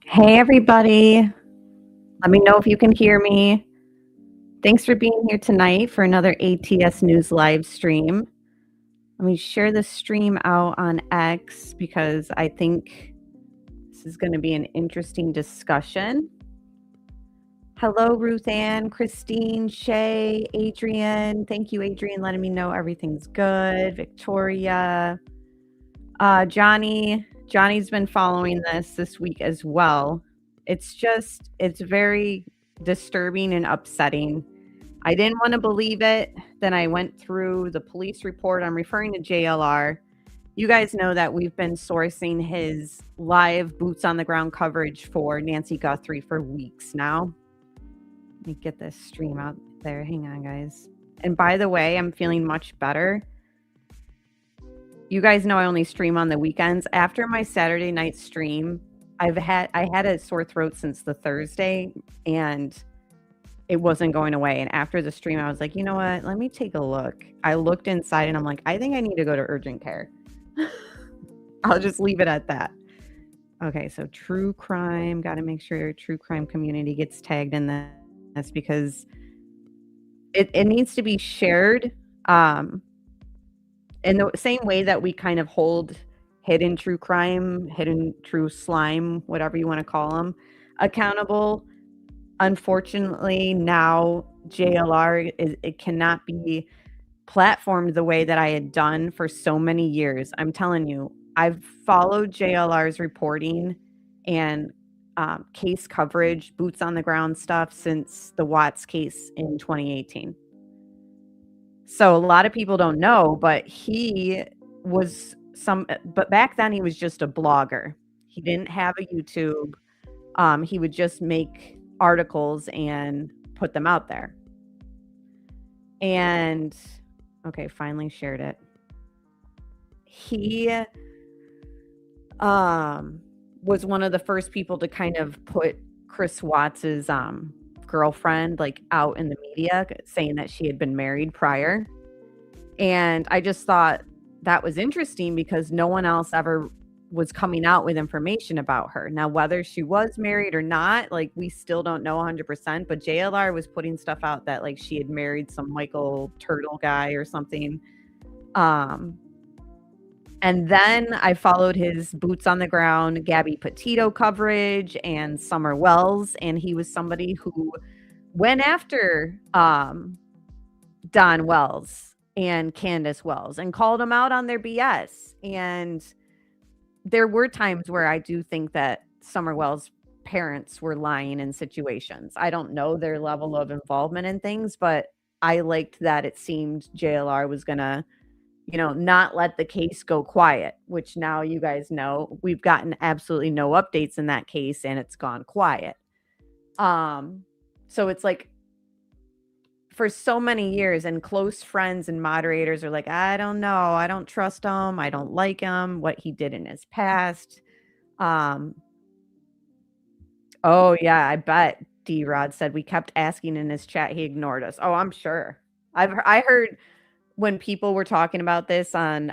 Hey, everybody. Let me know if you can hear me. Thanks for being here tonight for another ATS News live stream. Let me share the stream out on X because I think this is going to be an interesting discussion. Hello, Ruth Ann, Christine, Shay, Adrian. Thank you, Adrian, letting me know everything's good. Victoria, Johnny's been following this week as well. It's very disturbing and upsetting. I didn't want to believe it. Then I went through the police report. I'm referring to JLR. You guys know that we've been sourcing his live boots on the ground coverage for Nancy Guthrie for weeks now. Let me get this stream out there. Hang on, guys. And by the way, I'm feeling much better. You guys know I only stream on the weekends. After my Saturday night stream, I had a sore throat since the Thursday and it wasn't going away. And after the stream, I was like, you know what? Let me take a look. I looked inside and I'm like, I think I need to go to urgent care. I'll just leave it at that. Okay, so true crime. Got to make sure true crime community gets tagged in this because it needs to be shared. In the same way that we kind of hold hidden true crime, hidden true slime, whatever you want to call them, accountable. Unfortunately, now JLR, it cannot be platformed the way that I had done for so many years. I'm telling you, I've followed JLR's reporting and case coverage, boots on the ground stuff since the Watts case in 2018. So a lot of people don't know, but but back then he was just a blogger. He didn't have a YouTube. He would just make articles and put them out there. And okay, finally shared it. He was one of the first people to kind of put Chris Watts's girlfriend like out in the media saying that she had been married prior. And I just thought that was interesting because no one else ever was coming out with information about her. Now, whether she was married or not, like we still don't know 100%, but JLR was putting stuff out that like she had married some Michael Turtle guy or something. And then I followed his boots on the ground, Gabby Petito coverage and Summer Wells. And he was somebody who went after Don Wells and Candace Wells and called them out on their BS. And there were times where I do think that Summer Wells' parents were lying in situations. I don't know their level of involvement in things, but I liked that it seemed JLR was going to, not let the case go quiet, which now you guys know we've gotten absolutely no updates in that case and it's gone quiet. So it's like for so many years and close friends and moderators are like, I don't know. I don't trust him. I don't like him, what he did in his past. Oh yeah, I bet D-Rod said we kept asking in his chat. He ignored us. Oh, I'm sure. I heard when people were talking about this on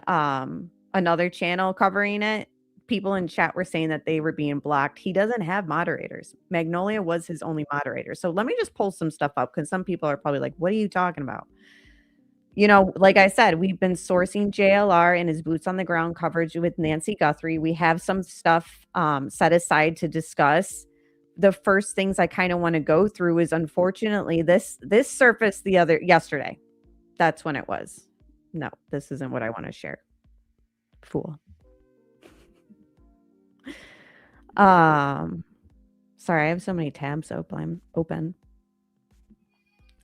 another channel covering it, people in chat were saying that they were being blocked. He doesn't have moderators. Magnolia was his only moderator. So let me just pull some stuff up because some people are probably like, what are you talking about? Like I said, we've been sourcing JLR and his boots on the ground coverage with Nancy Guthrie. We have some stuff set aside to discuss. The first things I kind of want to go through is unfortunately this surfaced yesterday. That's when it was. No, this isn't what I want to share. Fool. Sorry, I have so many tabs open.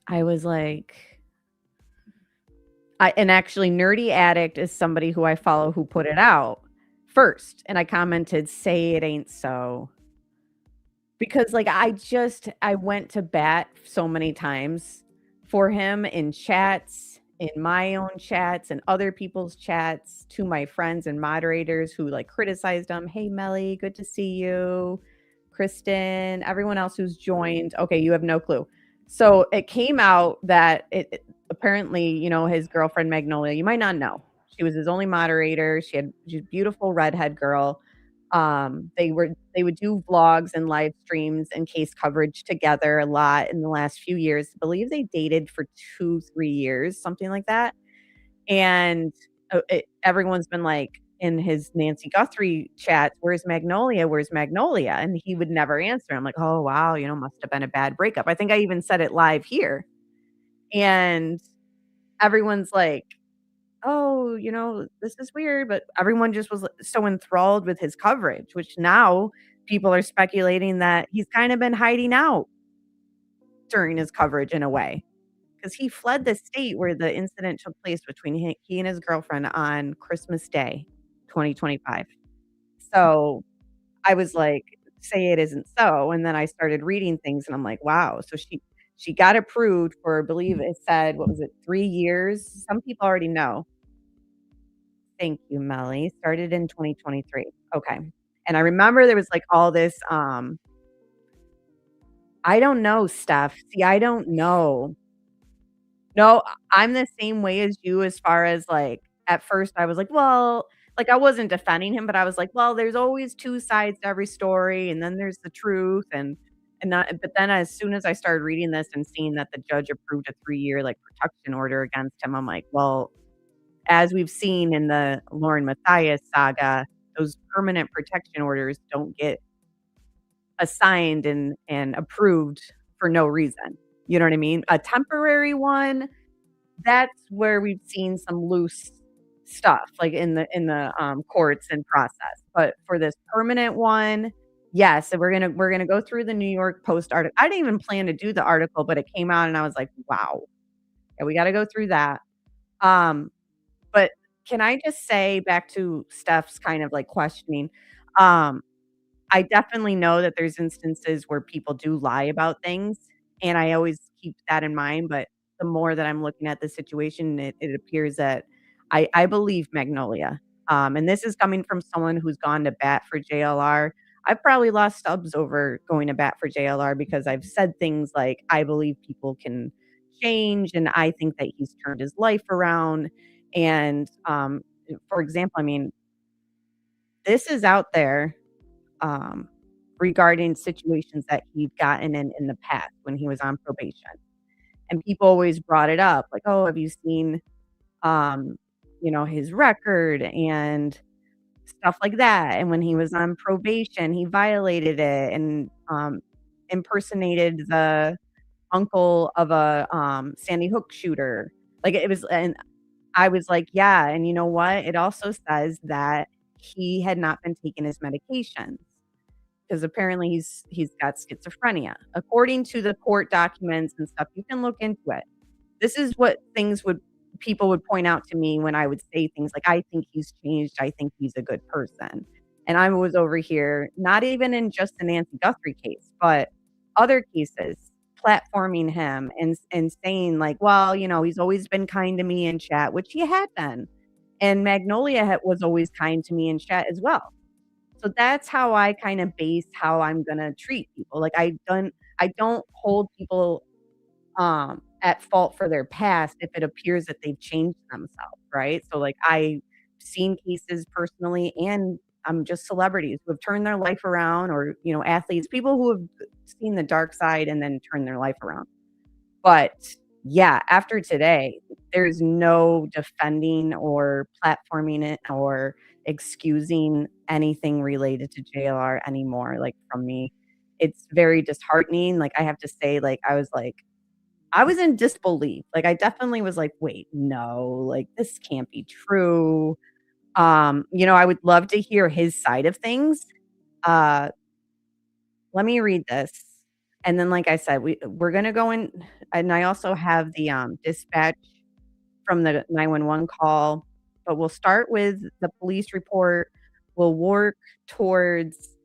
I was like, and actually Nerdy Addict is somebody who I follow who put it out first. And I commented, say it ain't so. Because like, I went to bat so many times for him in chats, in my own chats and other people's chats, to my friends and moderators who like criticized him. Hey, Melly, good to see you. Kristen, everyone else who's joined. Okay, you have no clue. So it came out that it apparently, his girlfriend Magnolia, you might not know. She was his only moderator. She's a beautiful redhead girl. They would do vlogs and live streams and case coverage together a lot in the last few years. I believe they dated for 2, 3 years, something like that, and, everyone's been like, in his Nancy Guthrie chats, "Where's Magnolia? Where's Magnolia?" And he would never answer. I'm like, "Oh, wow, must have been a bad breakup." I think I even said it live here, and everyone's like, "Oh, this is weird," but everyone just was, so enthralled with his coverage, which now people are speculating that he's kinda been hiding out during his coverage in a way, because he fled the state where the incident took place between he and his girlfriend on Christmas Day, 2025. So, I was like, "Say it isn't so," and then I started reading things and I'm like, "Wow." So she got approved for, I believe it said, what was it, 3 years? Some people already know. Thank you, Melly. Started in 2023. Okay. And I remember there was, like, all this, I don't know, Steph. See, I don't know. No, I'm the same way as you as far as, like, at first I was like, "Well," like, I wasn't defending him, but I was like, "Well, there's always 2 sides to every story, and then there's the truth," and not but then as soon as I started reading this and seeing that the judge approved a 3-year, like, protection order against him, I'm like, "Well," as we've seen in the Lauren Matthias saga, those permanent protection orders don't get assigned and approved for no reason. You know what I mean? A temporary one, that's where we've seen some loose stuff, like, in the courts and process. But for this permanent one, yes, and we're gonna go through the New York Post article. I didn't even plan to do the article, but it came out and I was like, "Wow. Yeah, we gotta go through that." Um, but can I just say back to Steph's kind of, like, questioning, um I definitely know that there's instances where people do lie about things, and I always keep that in mind, but the more that I'm looking at the situation, it appears that I believe Magnolia, and this is coming from someone who's gone to bat for JLR. I've probably lost subs over going to bat for JLR because I've said things like, "I believe people can change, and I think that he's turned his life around," and, for example, I mean, this is out there um, regarding situations that he'd gotten in the past when he was on probation. And people always brought it up, like, "Oh, have you seen, um, his record and stuff like that?" And when he was on probation, he violated it and, impersonated the uncle of a, Sandy Hook shooter. Like, it was and I was like, "Yeah, and you know what? It also says that he had not been taking his medications." 'Cause apparently he's got schizophrenia. According to the court documents and stuff, you can look into it. This is what things would people would point out to me when I would say things like, "I think he's changed, I think he's a good person." And I was over here, not even in just the Nancy Guthrie case, but other cases, platforming him and saying like, "Well, he's always been kind to me in chat," which he had been. And Magnolia was always kind to me in chat as well. So that's how I kinda base how I'm gonna treat people. Like, I don't hold people, at fault for their past if it appears that they've changed themselves, right? So, like, I've seen cases personally and, just celebrities who have turned their life around or, athletes, people who have seen the dark side and then turned their life around. But, yeah, after today, there's no defending or platforming it or excusing anything related to JLR anymore, like, from me. It's very disheartening, like, I have to say, like, I was in disbelief, like, I definitely was like, "Wait, no, like, this can't be true." I would love to hear his side of things. Uh, Let me read this, and then, like I said, we're gonna go in and I also have the, dispatch from the 911 call, but we'll start with the police report. We'll work towards,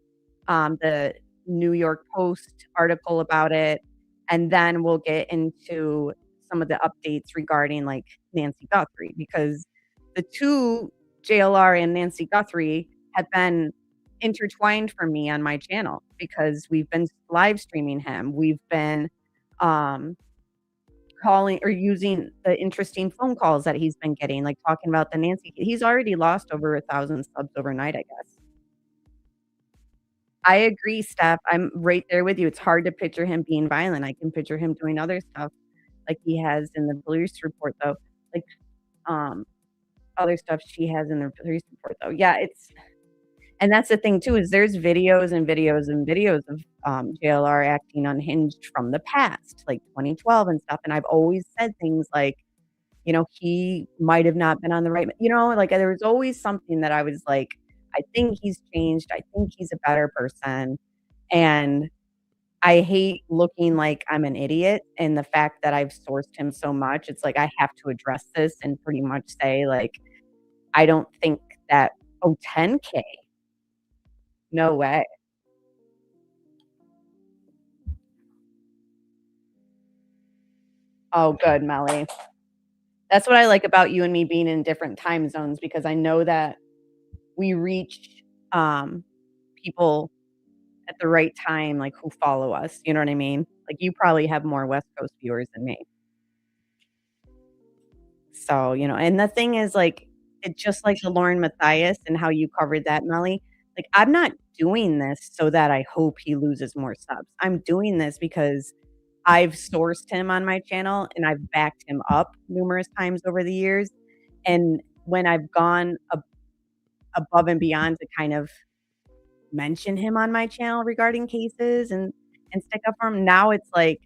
the New York Post article about it, and then we'll get into some of the updates regarding, like, Nancy Guthrie, because the 2, JLR and Nancy Guthrie, have been intertwined for me on my channel because we've been live streaming him. We've been, um calling or using the interesting phone calls that he's been getting, like, talking about the Nancy he's already lost over 1,000 subs overnight, I guess. I agree, Steph. I'm right there with you. It's hard to picture him being violent. I can picture him doing other stuff like he has in the police report, though. Like, um, other stuff she has in the police report, though. Yeah, and that's the thing too, is there's videos and videos and videos of, JLR acting unhinged from the past, like 2012 and stuff, and I've always said things like, he might have not been on the right like, there was always something that I was like, "I think he's changed, I think he's a better person," and I hate looking like I'm an idiot, and the fact that I've sourced him so much, it's like I have to address this and pretty much say, like, I don't think that. Oh, 10K? No way. Oh, good, Melly. That's what I like about you and me being in different time zones, because I know that we reach, people at the right time, like, who follow us, you know what I mean? Like, you probably have more West Coast viewers than me. So, and the thing is, like, it's just like the Lauren Matthias and how you covered that, Melly. Like, I'm not doing this so that I hope he loses more subs. I'm doing this because I've sourced him on my channel and I've backed him up numerous times over the years. And when I've gone above and beyond to kind of mention him on my channel regarding cases and stick up for him, now it's like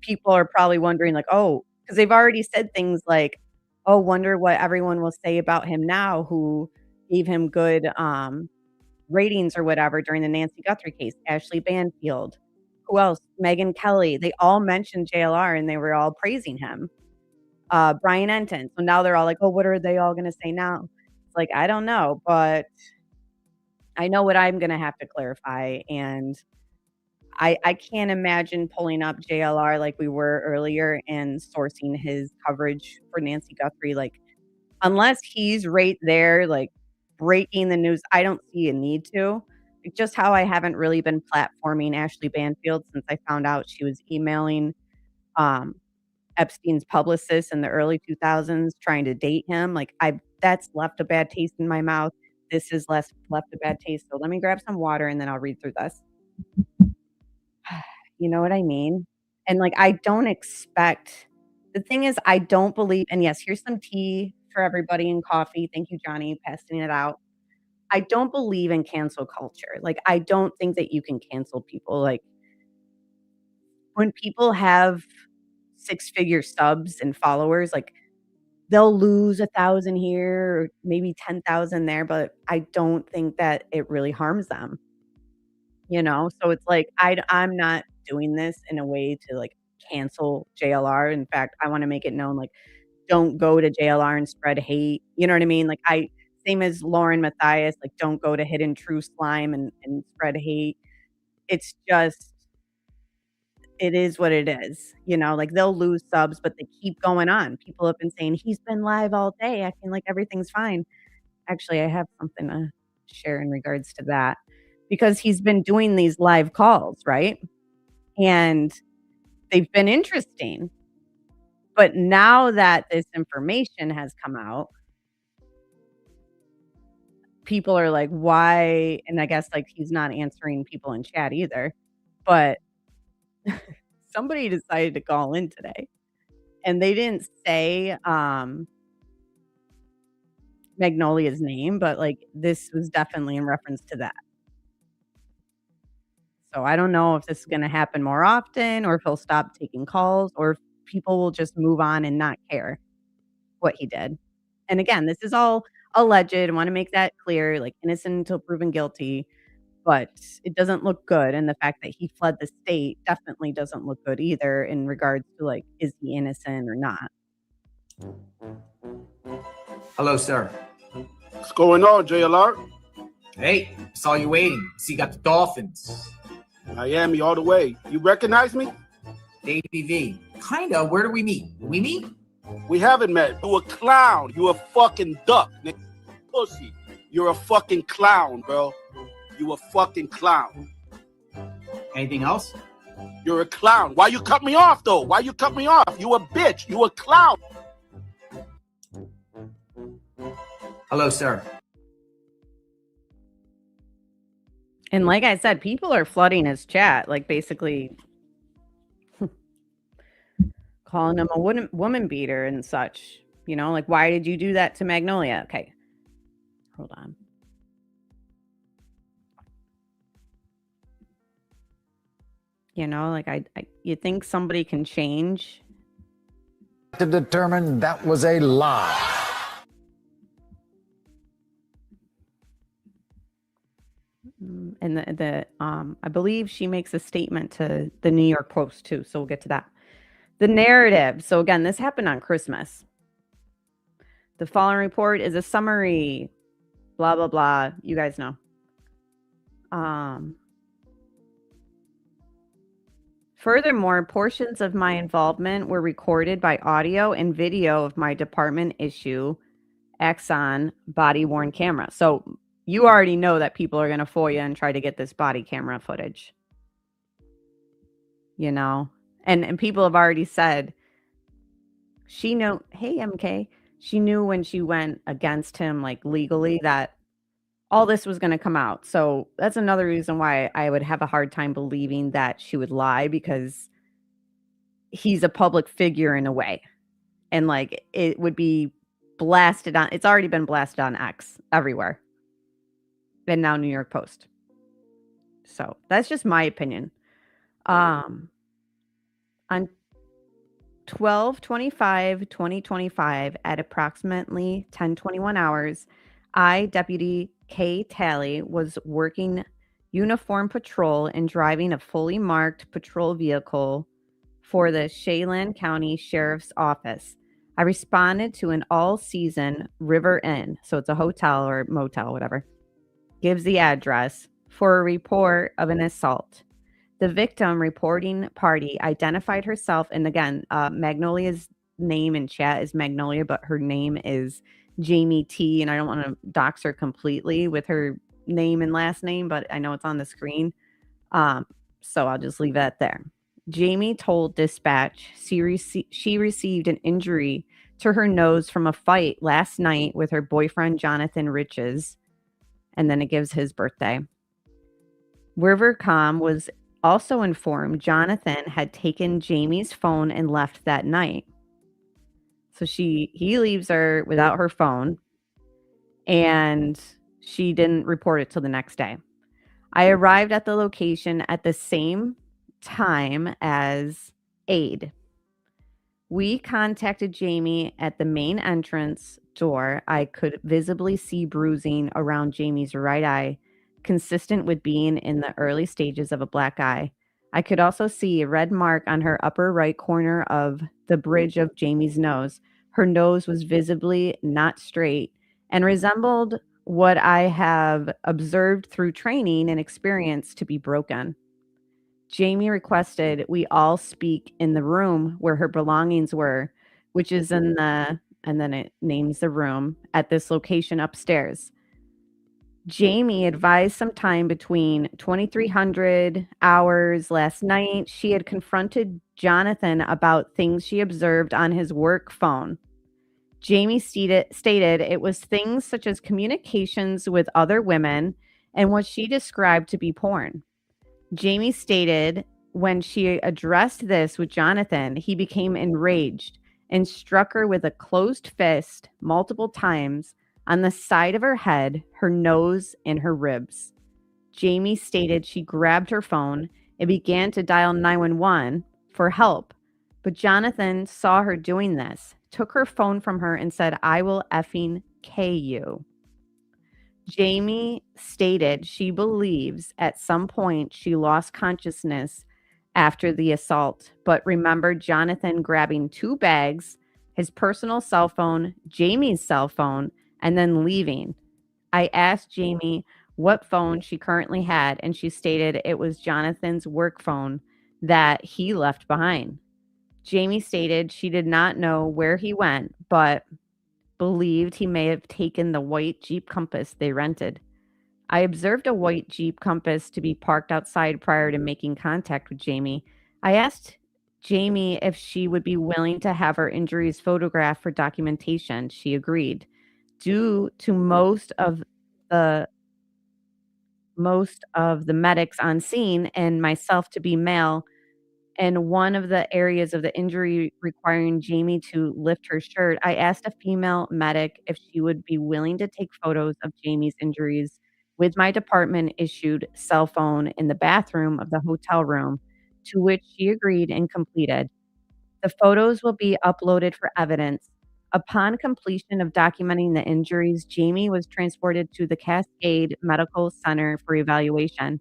people are probably wondering, like, oh, because they've already said things like, oh, wonder what everyone will say about him now who gave him good ratings or whatever during the Nancy Guthrie case. Ashley Banfield, who else? Megyn Kelly. They all mentioned JLR and they were all praising him. Brian Enton. So now they're all like, oh, what are they all going to say now? It's like, I don't know, but I know what I'm going to have to clarify. And I can't imagine pulling up JLR like we were earlier and sourcing his coverage for Nancy Guthrie. Like, unless he's right there, like, breaking the news, I don't see a need to. Like, just how I haven't really been platforming Ashley Banfield since I found out she was emailing, um, Epstein's publicist in the early 2000s trying to date him. Like, that's left a bad taste in my mouth. This has left a bad taste. So let me grab some water and then I'll read through this. You know what I mean? And, like, I don't expect the thing is I don't believe, and yes, here's some tea for everybody and coffee. Thank you, Johnny, passing it out. I don't believe in cancel culture. Like, I don't think that you can cancel people. Like, when people have six-figure subs and followers, like, they'll lose 1,000 here or maybe 10,000 there, but I don't think that it really harms them, So it's like, I'm not doing this in a way to, like, cancel JLR. In fact, I wanna make it known, like, don't go to JLR and spread hate, you know what I mean? Like, same as Lauren Matthias, like, don't go to Hidden True Slime and spread hate. It's just it is what it is, like, they'll lose subs, but they keep going on. People have been saying, "He's been live all day acting like everything's fine." Actually, I have something to share in regards to that, because he's been doing these live calls, right? And they've been interesting. But now that this information has come out, people are like, "Why?" And I guess, like, he's not answering people in chat either, but somebody decided to call in today, and they didn't say, Magnolia's name, but, like, this was definitely in reference to that. So I don't know if this is gonna happen more often or if he'll stop taking calls or if people will just move on and not care what he did. And again, this is all alleged. I wanna make that clear, like, innocent until proven guilty, but it doesn't look good, and the fact that he fled the state definitely doesn't look good either in regards to, like, is he innocent or not? Hello, sir. What's going on, JLR? Hey, saw you waiting. See, you got the Dolphins. Miami all the way. You recognize me? ABV. Kinda. Where do we meet? We meet? We haven't met. You a clown. You a fucking duck, nigga. Pussy. You're a fucking clown, bro. You a fucking clown. Anything else? You're a clown. Why you cut me off, though? Why you cut me off? You a bitch. You a clown. Hello, sir. And like I said, people are flooding his chat, like basically calling him a woman beater and such. You know, like, why did you do that to Magnolia? Okay, hold on. You know, like you think somebody can change? To determine that was a lie. And I believe she makes a statement to the New York Post too, so we'll get to that. The narrative. So again, this happened on Christmas. The following report is a summary, blah, blah, blah. You guys know. Furthermore, portions of my involvement were recorded by audio and video of my department issue Exxon body-worn camera. So you already know that people are going to FOIA and try to get this body camera footage. You know? And people have already said, she knew, hey, MK, she knew when she went against him, like legally, that all this was going to come out. So that's another reason why I would have a hard time believing that she would lie, because he's a public figure in a way. And like, it would be blasted on, it's already been blasted on X everywhere. And now New York Post. So that's just my opinion. On 12/25/2025 at approximately 10:21 hours, I, Deputy K. Talley, was working uniform patrol and driving a fully marked patrol vehicle for the Chelan County Sheriff's Office. I responded to an all-season River Inn, so it's a hotel or motel, whatever, gives the address, for a report of an assault. The victim reporting party identified herself, and again, Magnolia's name in chat is Magnolia, but her name is Jamie T, and I don't want to dox her completely with her name and last name, but I know it's on the screen, so I'll just leave that there. Jamie told dispatch she received an injury to her nose from a fight last night with her boyfriend, Jonathan Riches, and then it gives his birthday. Rivercom was also informed Jonathan had taken Jamie's phone and left that night. So he leaves her without her phone, and she didn't report it till the next day. I arrived at the location at the same time as Aid. We contacted Jamie at the main entrance door. I could visibly see bruising around Jamie's right eye, consistent with being in the early stages of a black eye. I could also see a red mark on her upper right corner of the bridge of Jamie's nose. Her nose was visibly not straight and resembled what I have observed through training and experience to be broken. Jamie requested we all speak in the room where her belongings were, which is in the, and then it names the room, at this location upstairs. Jamie advised sometime between 2300 hours last night, she had confronted Jonathan about things she observed on his work phone. Jamie stated it was things such as communications with other women and what she described to be porn. Jamie stated when she addressed this with Jonathan, he became enraged and struck her with a closed fist multiple times on the side of her head, her nose, and her ribs. Jamie stated she grabbed her phone and began to dial 911 for help, but Jonathan saw her doing this, took her phone from her, and said, "I will effing K you." Jamie stated she believes at some point she lost consciousness after the assault, but remembered Jonathan grabbing 2 bags, his personal cell phone, Jamie's cell phone, and then leaving. I asked Jamie what phone she currently had, and she stated it was Jonathan's work phone that he left behind. Jamie stated she did not know where he went, but believed he may have taken the white Jeep Compass they rented. I observed a white Jeep Compass to be parked outside prior to making contact with Jamie. I asked Jamie if she would be willing to have her injuries photographed for documentation. She agreed. Due to most of the most of the medics on scene and myself to be male. And one of the areas of the injury requiring Jamie to lift her shirt, I asked a female medic if she would be willing to take photos of Jamie's injuries with my department-issued cell phone in the bathroom of the hotel room, to which she agreed and completed. The photos will be uploaded for evidence. Upon completion of documenting the injuries, Jamie was transported to the Cascade Medical Center for evaluation.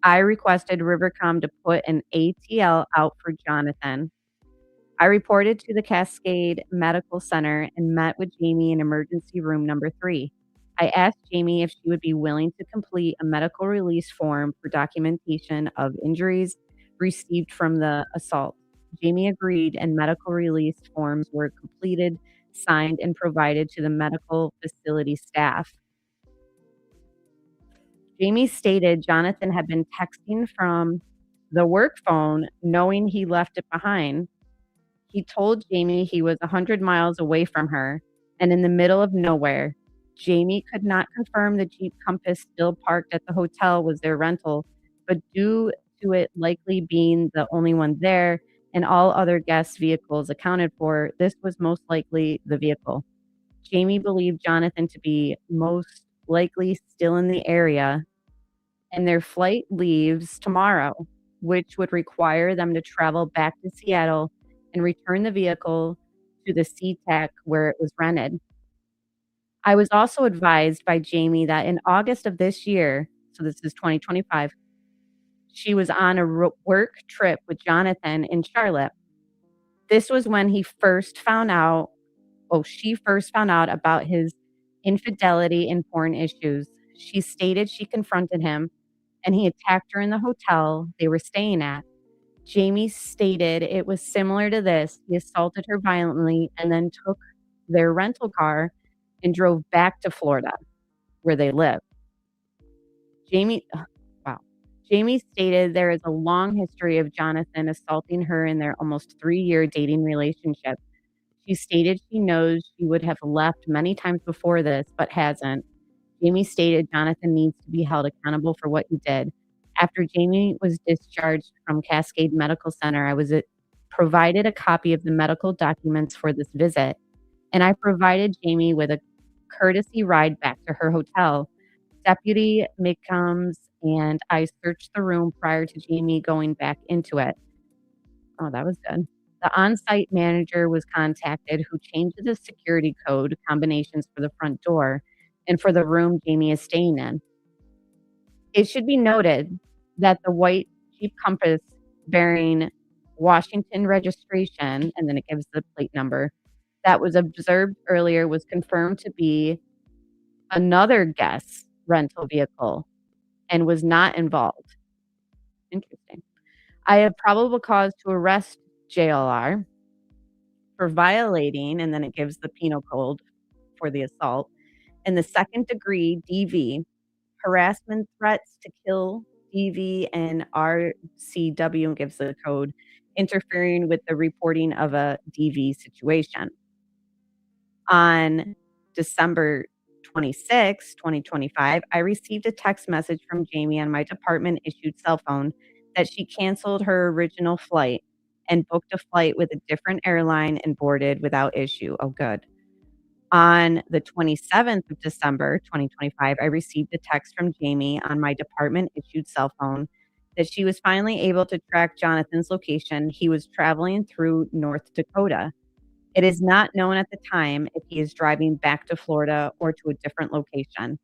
I requested Rivercom to put an ATL out for Jonathan. I reported to the Cascade Medical Center and met with Jamie in emergency room number 3. I asked Jamie if she would be willing to complete a medical release form for documentation of injuries received from the assault. Jamie agreed, and medical release forms were completed, signed, and provided to the medical facility staff. Jamie stated Jonathan had been texting from the work phone, knowing he left it behind. He told Jamie he was 100 miles away from her and in the middle of nowhere. Jamie could not confirm the Jeep Compass still parked at the hotel was their rental, but due to it likely being the only one there and all other guests' vehicles accounted for, this was most likely the vehicle. Jamie believed Jonathan to be most likely still in the area, and their flight leaves tomorrow, which would require them to travel back to Seattle and return the vehicle to the SeaTac where it was rented. I was also advised by Jamie that in August of this year, so this is 2025, she was on a work trip with Jonathan in Charlotte. This was when she first found out about his infidelity and porn issues. She stated she confronted him and he attacked her in the hotel they were staying at. Jamie stated it was similar to this. He assaulted her violently and then took their rental car and drove back to Florida, where they live. Jamie stated there is a long history of Jonathan assaulting her in their almost 3-year dating relationship. She stated she knows she would have left many times before this, but hasn't. Jamie stated Jonathan needs to be held accountable for what he did. After Jamie was discharged from Cascade Medical Center, I was provided a copy of the medical documents for this visit, and I provided Jamie with a courtesy ride back to her hotel. Deputy McCombs and I searched the room prior to Jamie going back into it. Oh, that was good. The on-site manager was contacted, who changed the security code combinations for the front door and for the room Jamie is staying in. It should be noted that the white Jeep Compass bearing Washington registration, and then it gives the plate number, that was observed earlier was confirmed to be another guest's rental vehicle and was not involved. Interesting. I have probable cause to arrest JLR for violating, and then it gives the penal code for the assault, in the second degree DV, harassment, threats to kill, DV, and RCW, and gives the code, interfering with the reporting of a DV situation. On December 26, 2025, I received a text message from Jamie on my department-issued cell phone that she canceled her original flight and booked a flight with a different airline and boarded without issue. Oh, good. On the 27th of December, 2025, I received a text from Jamie on my department-issued cell phone that she was finally able to track Jonathan's location. He was traveling through North Dakota. It is not known at the time if he is driving back to Florida or to a different location.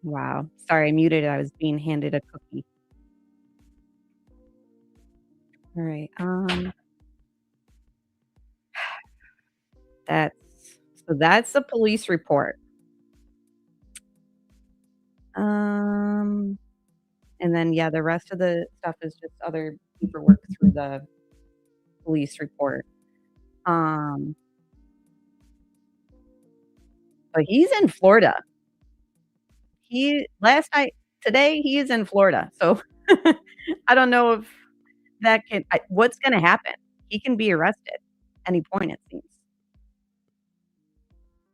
Wow. Sorry, I muted it. I was being handed a cookie. All right. That's the police report. And then yeah, the rest of the stuff is just other paperwork through the police report. But he's in Florida. Today he is in Florida. So I don't know if that can, what's going to happen? He can be arrested any point, it seems.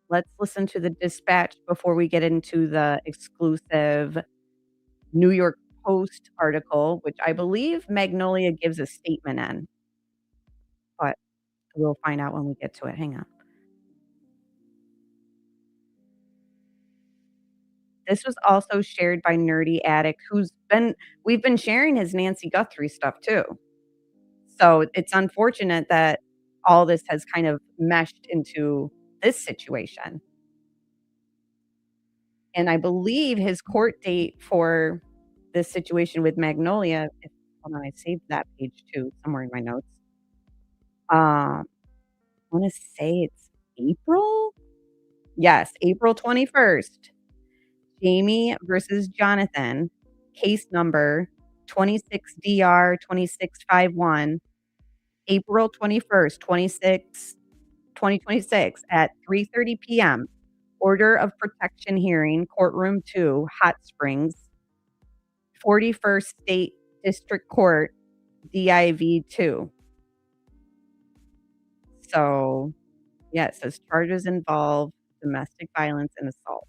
Let's listen to the dispatch before we get into the exclusive New York Post article, which I believe Magnolia gives a statement in. But we'll find out when we get to it. Hang on. This was also shared by Nerdy Addict, we've been sharing his Nancy Guthrie stuff too. So it's unfortunate that all this has kind of meshed into this situation. And I believe his court date for this situation with Magnolia, hold on, I saved that page too, somewhere in my notes. I wanna say it's April? Yes, April 21st. Jamie versus Jonathan, case number 26DR2651, April 21st, 2026 at 3:30 PM. Order of protection hearing, courtroom 2, Hot Springs, 41st State District Court, DIV 2. So, yeah, it says charges involve domestic violence and assault.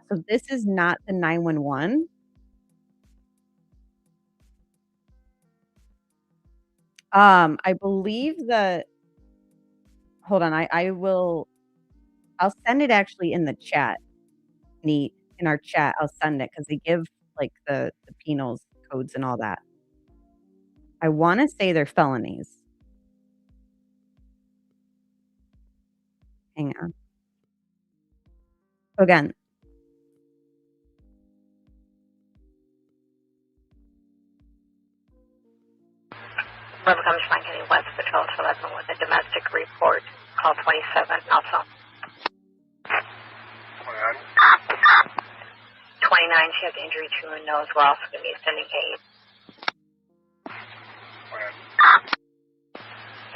So this is not the 911. I believe that, hold on, I'll send it actually in the chat. In our chat, I'll send it because they give like the penals codes and all that. I want to say they're felonies. Hang on. Again. River Comes County West Patrol to 11 with a domestic report. Call 27 also. 29, she has injury to her nose. We're also going to be sending aid.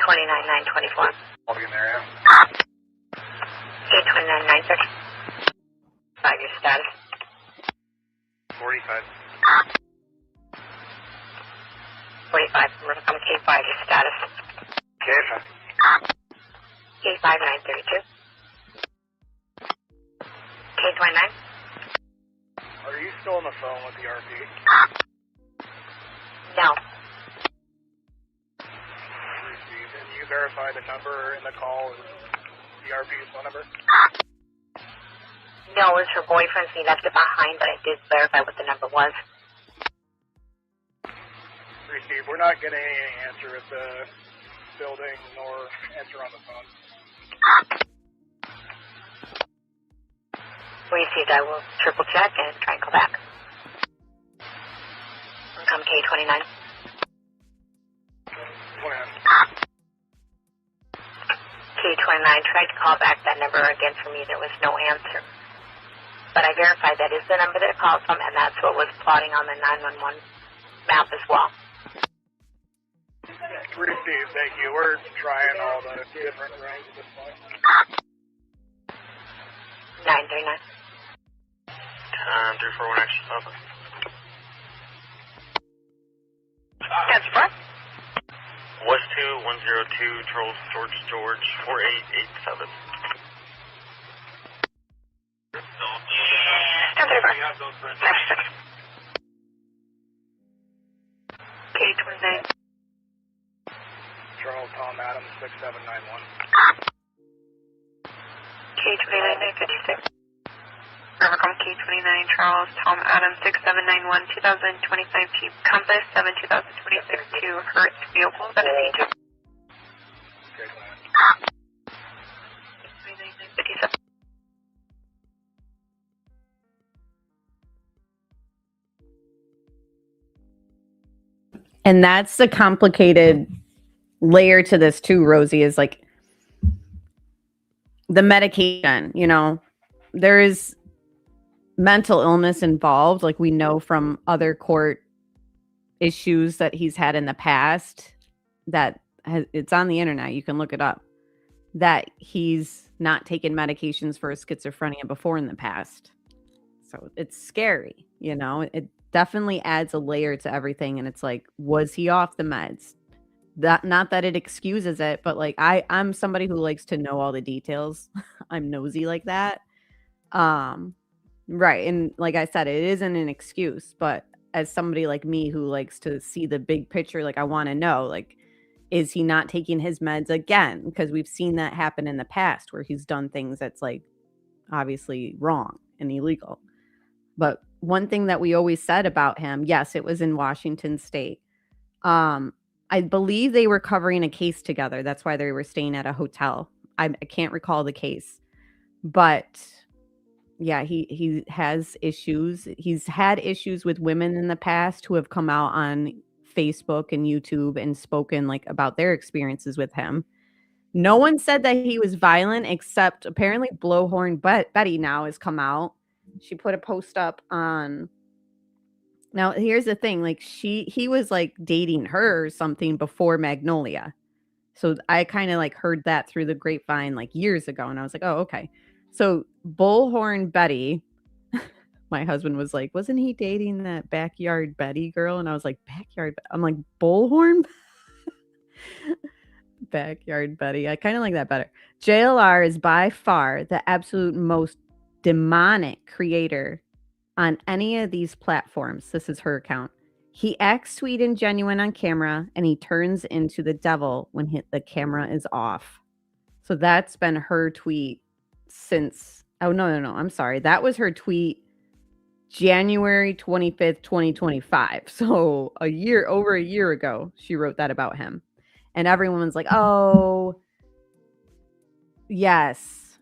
29-924. I'll be in there, yeah. 829-930. 5-year status. 45. 45, River Comes K5, your status. K5. K5 932. K29. Are you still on the phone with the RP? No. Received. And you verify the number in the call is the RP's phone number? No, it was her boyfriend's. He left it behind, but I did verify what the number was. Received. We're not getting any answer at the building nor answer on the phone. Received. I will triple check and try and call back. Come K29. 29. K29 tried to call back that number again for me. There was no answer. But I verified that is the number that it called from, and that's what was plotting on the 911 map as well. Received. Thank you. We're trying all the different rings at this point. 939. 341 action office. That's correct. West 2102 Charles George 4887. K29. Charles Tom Adams 6791. K29 956. Rivercom K29 Charles Tom Adams 6791 2025 Jeep Compass 7 2026 to Hertz vehicle that is E2. Okay, K29 957. And that's the complicated layer to this too, Rosie, is like the medication, you know, there is mental illness involved. Like we know from other court issues that he's had in the past that it's on the internet. You can look it up, that he's not taken medications for schizophrenia before in the past. So it's scary, you know? It definitely adds a layer to everything, and it's like, was he off the meds? That not that it excuses it, but, like, I'm somebody who likes to know all the details. I'm nosy like that. Um, right, and like I said, it isn't an excuse, but as somebody like me who likes to see the big picture, like, I wanna know, like, is he not taking his meds again? Because we've seen that happen in the past where he's done things that's, like, obviously wrong and illegal. But one thing that we always said about him, yes, it was in Washington State. Um, I believe they were covering a case together. That's why they were staying at a hotel. I can't recall the case, but yeah, he has issues. He's had issues with women in the past who have come out on Facebook and YouTube and spoken like about their experiences with him. No one said that he was violent except apparently Blowhorn Betty now has come out. She put a post up on. Now, here's the thing, like he was like dating her or something before Magnolia. So I kind of like heard that through the grapevine like years ago, and I was like, "Oh, okay." So Bullhorn Betty, my husband was like, "Wasn't he dating that Backyard Betty girl?" And I was like, "Backyard?" I'm like, "Bullhorn?" Backyard Betty. I kind of like that better. JLR is by far the absolute most demonic creator on any of these platforms. This is her account. He acts sweet and genuine on camera, and he turns into the devil when the camera is off. So that's been her tweet since. Oh, no. I'm sorry. That was her tweet January 25th, 2025. So over a year ago, she wrote that about him. And everyone's like, oh, yes.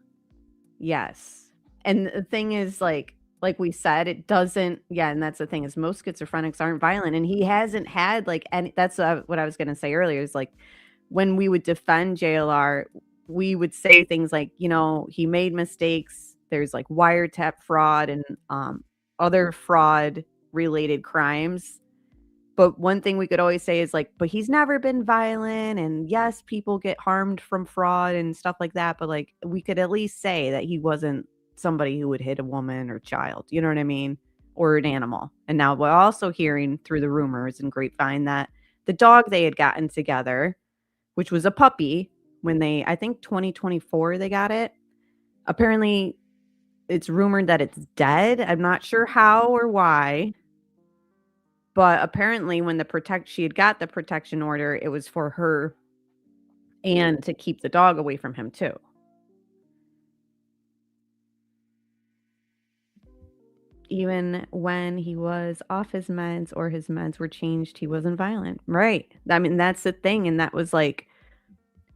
And the thing is, like we said, it doesn't, and that's the thing, is most schizophrenics aren't violent. And he hasn't had like any, that's what I was going to say earlier, is like when we would defend JLR, we would say things like, you know, he made mistakes. There's like wiretap fraud and other fraud related crimes. But one thing we could always say is like, but he's never been violent. And yes, people get harmed from fraud and stuff like that. But like, we could at least say that he wasn't somebody who would hit a woman or child, you know what I mean? Or an animal. And now we're also hearing through the rumors and grapevine that the dog they had gotten together, which was a puppy, when I think 2024 they got it. Apparently, it's rumored that it's dead. I'm not sure how or why. But apparently when she had got the protection order, it was for her and to keep the dog away from him too. Even when he was off his meds or his meds were changed, he wasn't violent. Right. I mean, that's the thing. And that was like,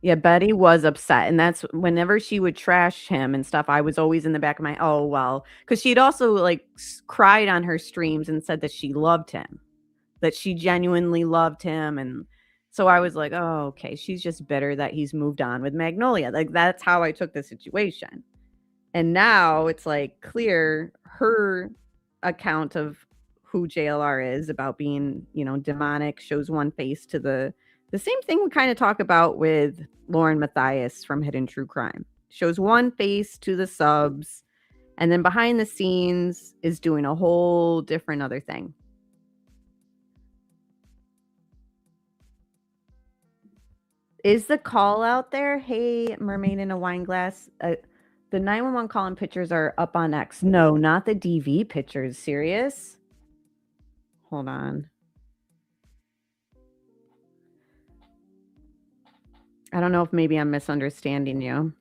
yeah, Betty was upset. And that's whenever she would trash him and stuff, I was always in the back of my, oh, well, because she'd also like cried on her streams and said that she loved him. That she genuinely loved him. And so I was like, oh, okay, she's just bitter that he's moved on with Magnolia. Like, that's how I took the situation. And now it's like clear her account of who JLR is about being, you know, demonic, shows one face to the same thing we kind of talk about with Lauren Matthias from Hidden True Crime. Shows one face to the subs, and then behind the scenes is doing a whole different other thing. Is the call out there? Hey, mermaid in a wine glass. The 911 call-in pictures are up on X. No, not the DV pictures. Serious? Hold on. I don't know if maybe I'm misunderstanding you.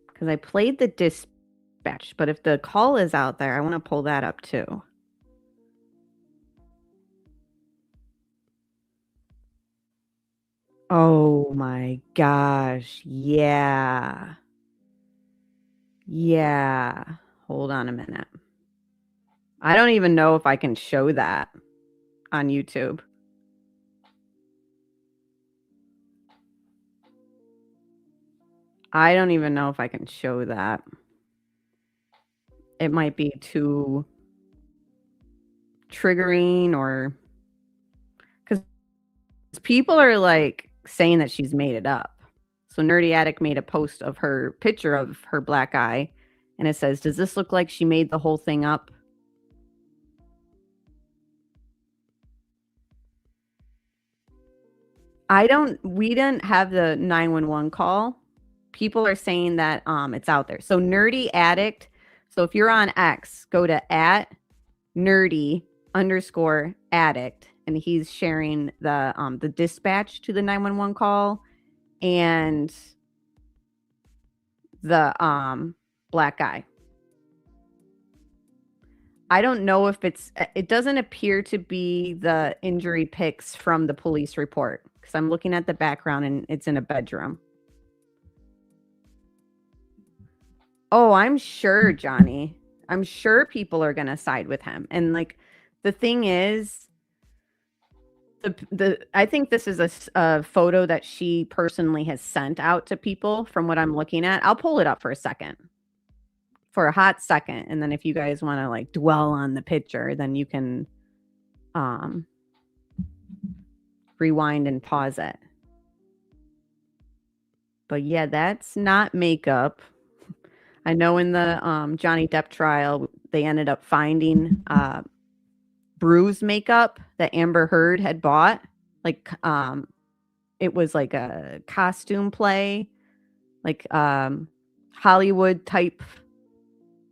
Because I played the dispatch, but if the call is out there, I want to pull that up too. Oh my gosh. Yeah. Hold on a minute. I don't even know if I can show that on YouTube. I don't even know if I can show that. It might be too triggering, or because people are like saying that she's made it up. So Nerdy Addict made a post of her picture of her black eye, and it says, "Does this look like she made the whole thing up?" We didn't have the 911 call. People are saying that it's out there. So Nerdy Addict. So if you're on X, go to @nerdy_addict, and he's sharing the dispatch to the 911 call and the black eye. I don't know if it doesn't appear to be the injury pics from the police report, because I'm looking at the background and it's in a bedroom. Oh, I'm sure, Johnny. I'm sure people are going to side with him. And like, the thing is, I think this is a photo that she personally has sent out to people from what I'm looking at. I'll pull it up for a second. For a hot second, and then if you guys want to like dwell on the picture, then you can rewind and pause it. But yeah, that's not makeup. I know in the Johnny Depp trial, they ended up finding bruise makeup that Amber Heard had bought. Like it was like a costume play, like Hollywood type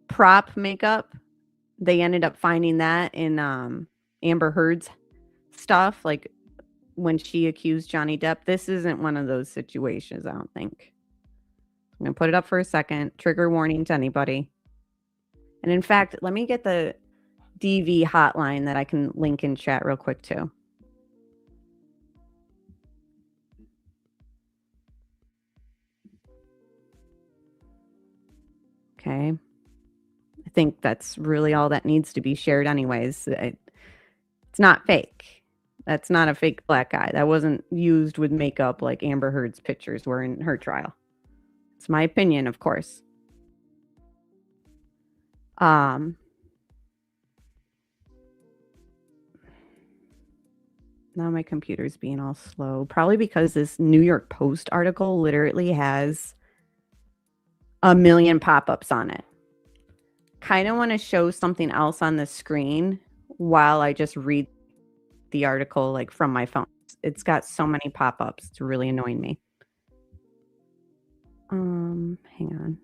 prop makeup. They ended up finding that in Amber Heard's stuff, like when she accused Johnny Depp. This isn't one of those situations, I don't think. I'm going to put it up for a second. Trigger warning to anybody. And in fact, let me get the DV hotline that I can link in chat real quick too. Okay. I think that's really all that needs to be shared anyways. It's not fake. That's not a fake black eye. That wasn't used with makeup like Amber Heard's pictures were in her trial. It's my opinion, of course. Now my computer's being all slow. Probably because this New York Post article literally has 1 million pop-ups on it. Kind of want to show something else on the screen while I just read the article like from my phone. It's got so many pop-ups. It's really annoying me. Hang on.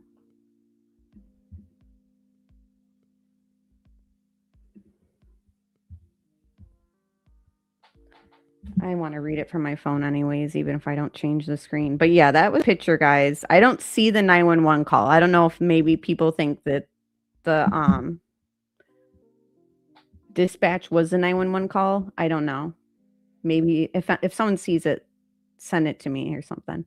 I want to read it from my phone anyways, even if I don't change the screen. But yeah, that was a picture, guys. I don't see the 911 call. I don't know if maybe people think that the dispatch was the 911 call. I don't know. Maybe if someone sees it, send it to me or something.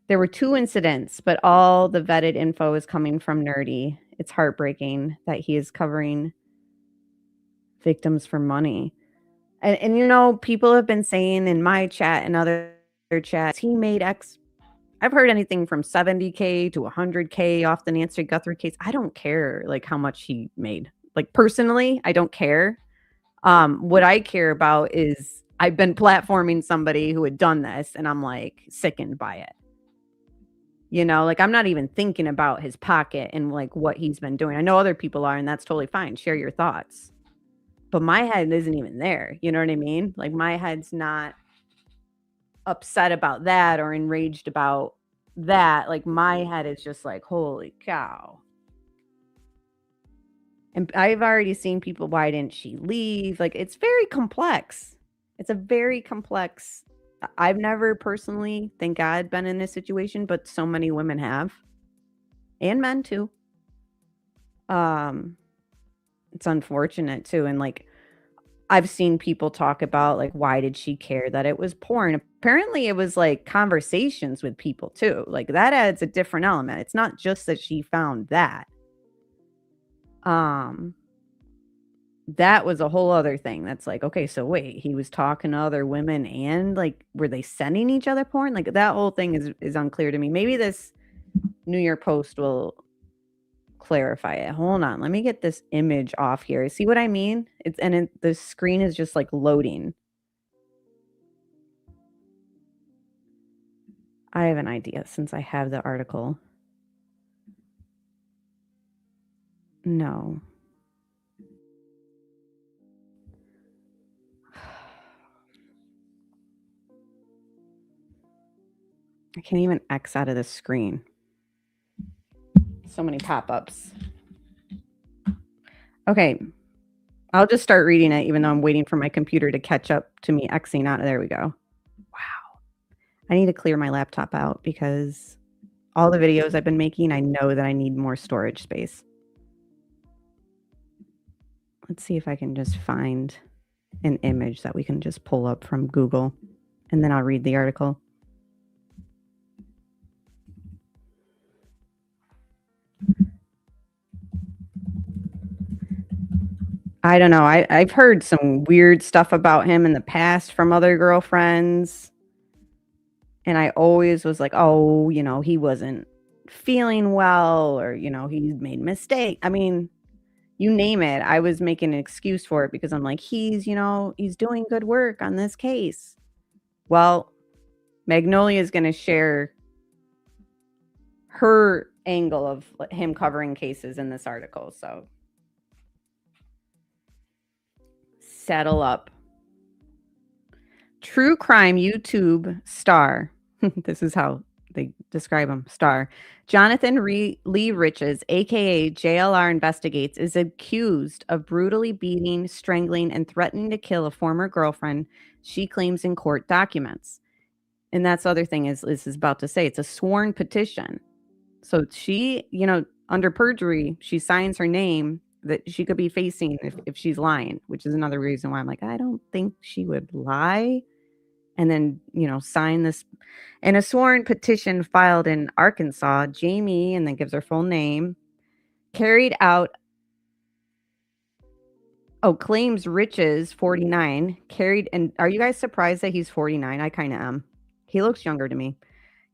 There were 2 incidents, but all the vetted info is coming from Nerdy. It's heartbreaking that he is covering victims for money. And you know, people have been saying in my chat and other chats, he made X. I've heard anything from 70K to 100K off the Nancy Guthrie case. I don't care like how much he made. Like personally, I don't care. What I care about is I've been platforming somebody who had done this, and I'm like sickened by it. You know, like I'm not even thinking about his pocket and like what he's been doing. I know other people are, and that's totally fine. Share your thoughts. But my head isn't even there. You know what I mean? Like my head's not upset about that or enraged about that. Like my head is just like, holy cow. And I've already seen people, why didn't she leave? Like it's very complex. It's a very complex. I've never personally, thank God, been in this situation, but so many women have. And men too. It's unfortunate too. And like I've seen people talk about like, why did she care that it was porn? Apparently it was like conversations with people too. Like that adds a different element. It's not just that she found that. That was a whole other thing. That's like, okay, so wait, he was talking to other women and like, were they sending each other porn? Like that whole thing is unclear to me. Maybe this New York Post will clarify it. Hold on, let me get this image off here. See what I mean? The screen is just like loading. I have an idea since I have the article. No. I can't even X out of the screen. So many pop-ups. Okay. I'll just start reading it, even though I'm waiting for my computer to catch up to me Xing out. There we go. Wow. I need to clear my laptop out because all the videos I've been making, I know that I need more storage space. Let's see if I can just find an image that we can just pull up from Google, and then I'll read the article. I don't know. I've heard some weird stuff about him in the past from other girlfriends. And I always was like, oh, you know, he wasn't feeling well, or, you know, he made a mistake. I mean, you name it. I was making an excuse for it because I'm like, he's doing good work on this case. Well, Magnolia is going to share her angle of him covering cases in this article. So saddle up. True crime YouTube star. This is how they describe him. Star Jonathan Lee Riches, aka JLR Investigates, is accused of brutally beating, strangling, and threatening to kill a former girlfriend, she claims in court documents. And that's the other thing is about to say. It's a sworn petition. So she, you know, under perjury, she signs her name that she could be facing if she's lying, which is another reason why I'm like, I don't think she would lie. And then, you know, sign this in a sworn petition filed in Arkansas. Jamie, and then gives her full name, carried out. Oh, claims Riches, 49, carried. And are you guys surprised that he's 49? I kind of am. He looks younger to me.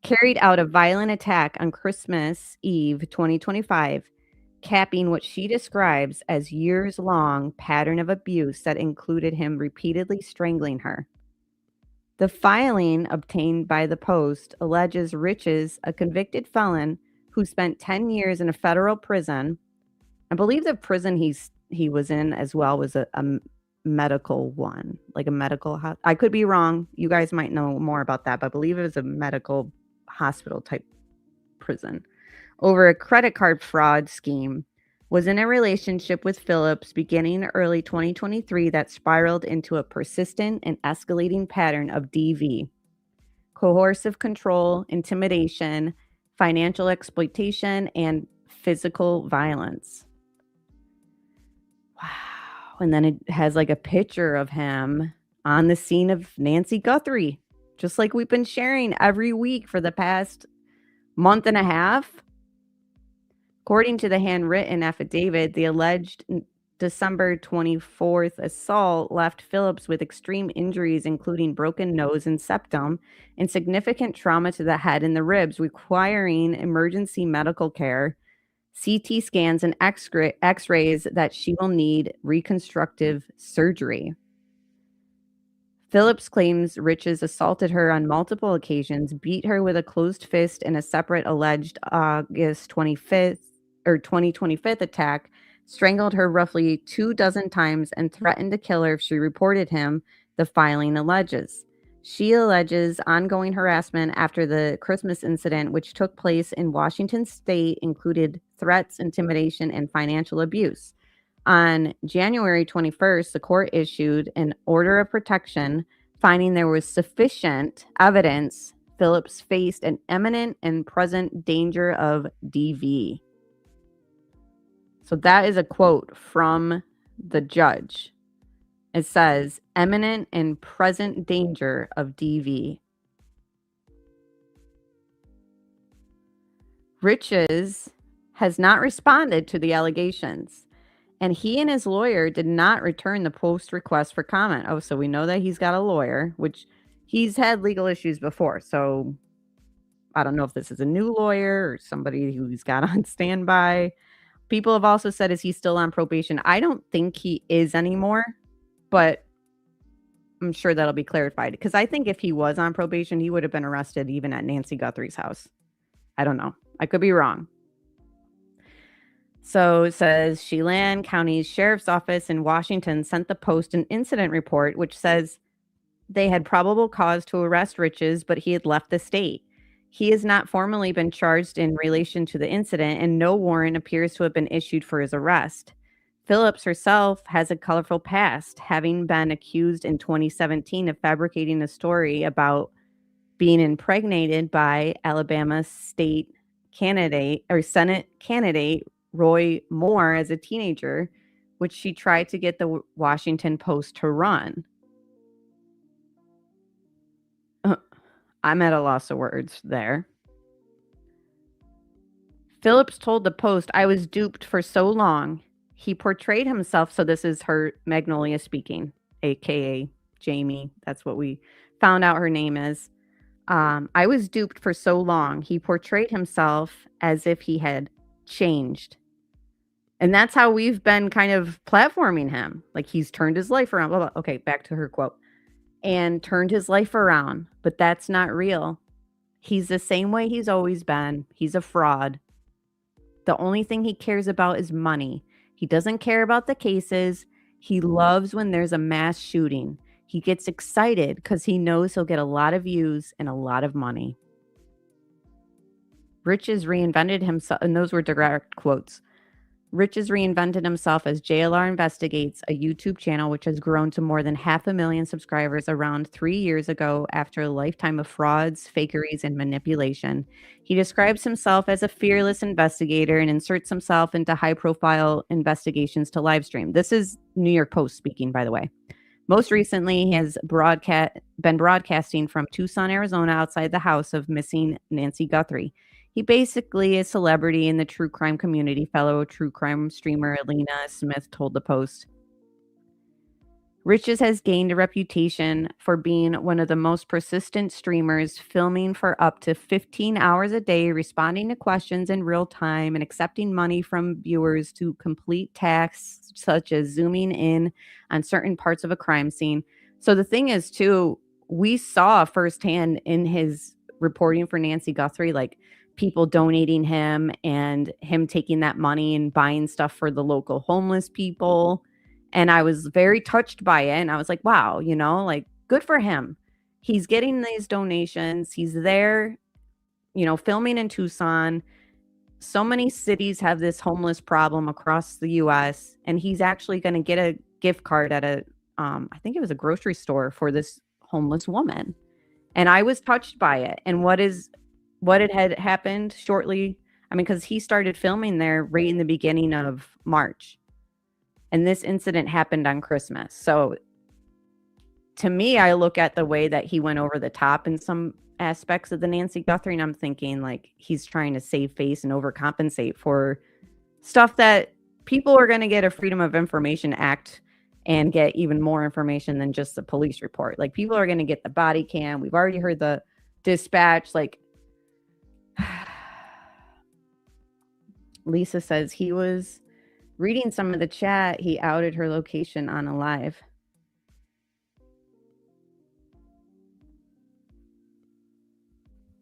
Carried out a violent attack on Christmas Eve 2025, capping what she describes as years-long pattern of abuse that included him repeatedly strangling her. The filing obtained by the Post alleges Riches, a convicted felon who spent 10 years in a federal prison. I believe the prison he was in as well was a medical one, like a medical. I could be wrong. You guys might know more about that, but I believe it was a medical hospital type prison. Over a credit card fraud scheme, was in a relationship with Phillips beginning early 2023 that spiraled into a persistent and escalating pattern of DV, coercive control, intimidation, financial exploitation, and physical violence. Wow. And then it has like a picture of him on the scene of Nancy Guthrie, just like we've been sharing every week for the past month and a half. According to the handwritten affidavit, the alleged December 24th assault left Phillips with extreme injuries, including broken nose and septum, and significant trauma to the head and the ribs, requiring emergency medical care, CT scans, and x-rays that she will need reconstructive surgery. Phillips claims Riches assaulted her on multiple occasions, beat her with a closed fist in a separate alleged August 2025 attack, strangled her roughly 24 times, and threatened to kill her if she reported him, the filing alleges. She alleges ongoing harassment after the Christmas incident, which took place in Washington state, included threats, intimidation, and financial abuse. On January 21st, the court issued an order of protection, finding there was sufficient evidence Phillips faced an imminent and present danger of DV. So that is a quote from the judge. It says, imminent and present danger of DV. Riches has not responded to the allegations, and he and his lawyer did not return the Post request for comment. Oh, so we know that he's got a lawyer, which he's had legal issues before. So I don't know if this is a new lawyer or somebody who he's got on standby. People have also said, is he still on probation? I don't think he is anymore, but I'm sure that'll be clarified, because I think if he was on probation, he would have been arrested even at Nancy Guthrie's house. I don't know. I could be wrong. So it says Chelan County's Sheriff's Office in Washington sent the Post an incident report which says they had probable cause to arrest Riches, but he had left the state. He has not formally been charged in relation to the incident, and no warrant appears to have been issued for his arrest. Phillips herself has a colorful past, having been accused in 2017 of fabricating a story about being impregnated by Alabama state candidate or Senate candidate Roy Moore as a teenager, which she tried to get the Washington Post to run. I'm at a loss of words there. Phillips told the Post, "I was duped for so long. He portrayed himself," so this is her, Magnolia speaking, aka Jamie. That's what we found out her name is. "I was duped for so long. He portrayed himself as if he had changed." And that's how we've been kind of platforming him. Like, he's turned his life around. Blah, blah. Okay, back to her quote. "And turned his life around, but that's not real. He's the same way he's always been. He's a fraud. The only thing he cares about is money. He doesn't care about the cases. He loves when there's a mass shooting. He gets excited because he knows he'll get a lot of views and a lot of money." Riches reinvented himself, and those were direct quotes. Riches reinvented himself as JLR Investigates, a YouTube channel which has grown to more than 500,000 subscribers around 3 years ago after a lifetime of frauds, fakeries, and manipulation. He describes himself as a fearless investigator and inserts himself into high-profile investigations to live stream. This is New York Post speaking, by the way. Most recently, he has been broadcasting from Tucson, Arizona, outside the house of missing Nancy Guthrie. He basically is a celebrity in the true crime community, fellow true crime streamer Alina Smith told the Post. Riches has gained a reputation for being one of the most persistent streamers, filming for up to 15 hours a day, responding to questions in real time, and accepting money from viewers to complete tasks such as zooming in on certain parts of a crime scene. So the thing is, too, we saw firsthand in his reporting for Nancy Guthrie, like, people donating him and him taking that money and buying stuff for the local homeless people. And I was very touched by it. And I was like, wow, you know, like, good for him. He's getting these donations. He's there, you know, filming in Tucson. So many cities have this homeless problem across the US. And he's actually going to get a gift card at a, I think it was a grocery store for this homeless woman. And I was touched by it. And what had happened shortly, I mean, because he started filming there right in the beginning of March. And this incident happened on Christmas. So to me, I look at the way that he went over the top in some aspects of the Nancy Guthrie, and I'm thinking, like, he's trying to save face and overcompensate for stuff that people are going to get a Freedom of Information Act and get even more information than just the police report. Like, people are going to get the body cam. We've already heard the dispatch. Like, Lisa says he was reading some of the chat. He outed her location on a live.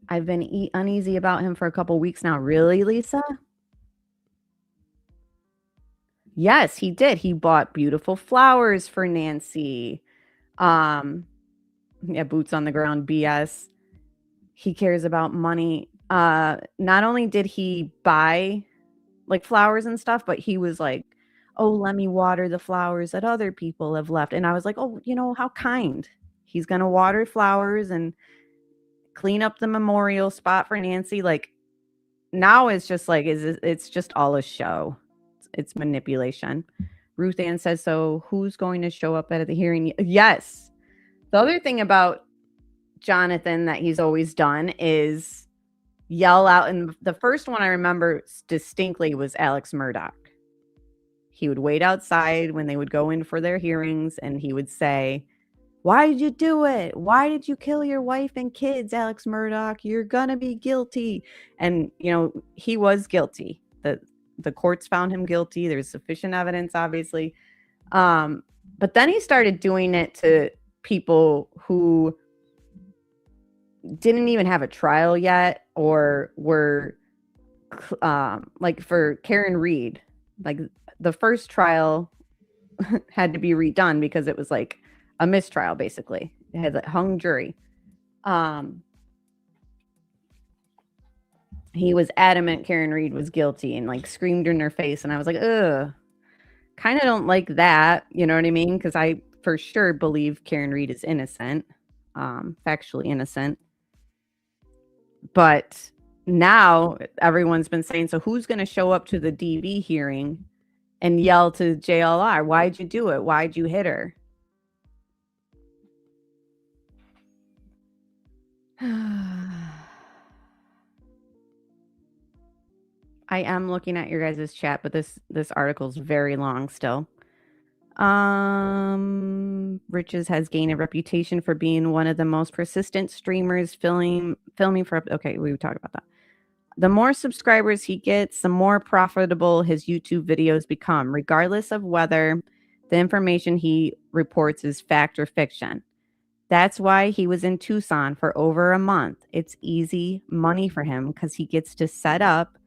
I've been uneasy about him for a couple weeks now. Really, Lisa? Yes, he did. He bought beautiful flowers for Nancy. Yeah, boots on the ground BS. He cares about money. Not only did he buy like flowers and stuff, but he was like, "Oh, let me water the flowers that other people have left." And I was like, "Oh, you know, how kind." He's going to water flowers and clean up the memorial spot for Nancy. Like, now it's just like, it's just all a show. It's manipulation. Ruth Ann says, "So who's going to show up at the hearing?" Yes. The other thing about Jonathan that he's always done is yell out. And the first one I remember distinctly was Alex Murdaugh. He would wait outside when they would go in for their hearings, and he would say, "Why did you do it? Why did you kill your wife and kids, Alex Murdaugh? You're gonna be guilty." And, you know, he was guilty. The courts found him guilty. There's sufficient evidence, obviously. But then he started doing it to people who didn't even have a trial yet, or were like for Karen Reed, like the first trial had to be redone because it was like a mistrial, basically. It had a hung jury. He was adamant Karen Reed was guilty and like screamed in her face, and I was like, ugh, kind of don't like that, you know what I mean? Because I for sure believe Karen Reed is innocent, factually innocent. But now everyone's been saying, so who's going to show up to the DV hearing and yell to JLR, why'd you do it? Why'd you hit her? I am looking at your guys' chat, but this article is very long still. Riches has gained a reputation for being one of the most persistent streamers filming for, okay, we talked about that. The more subscribers he gets, the more profitable his YouTube videos become, regardless of whether the information he reports is fact or fiction. That's why he was in Tucson for over a month. It's easy money for him because he gets to set up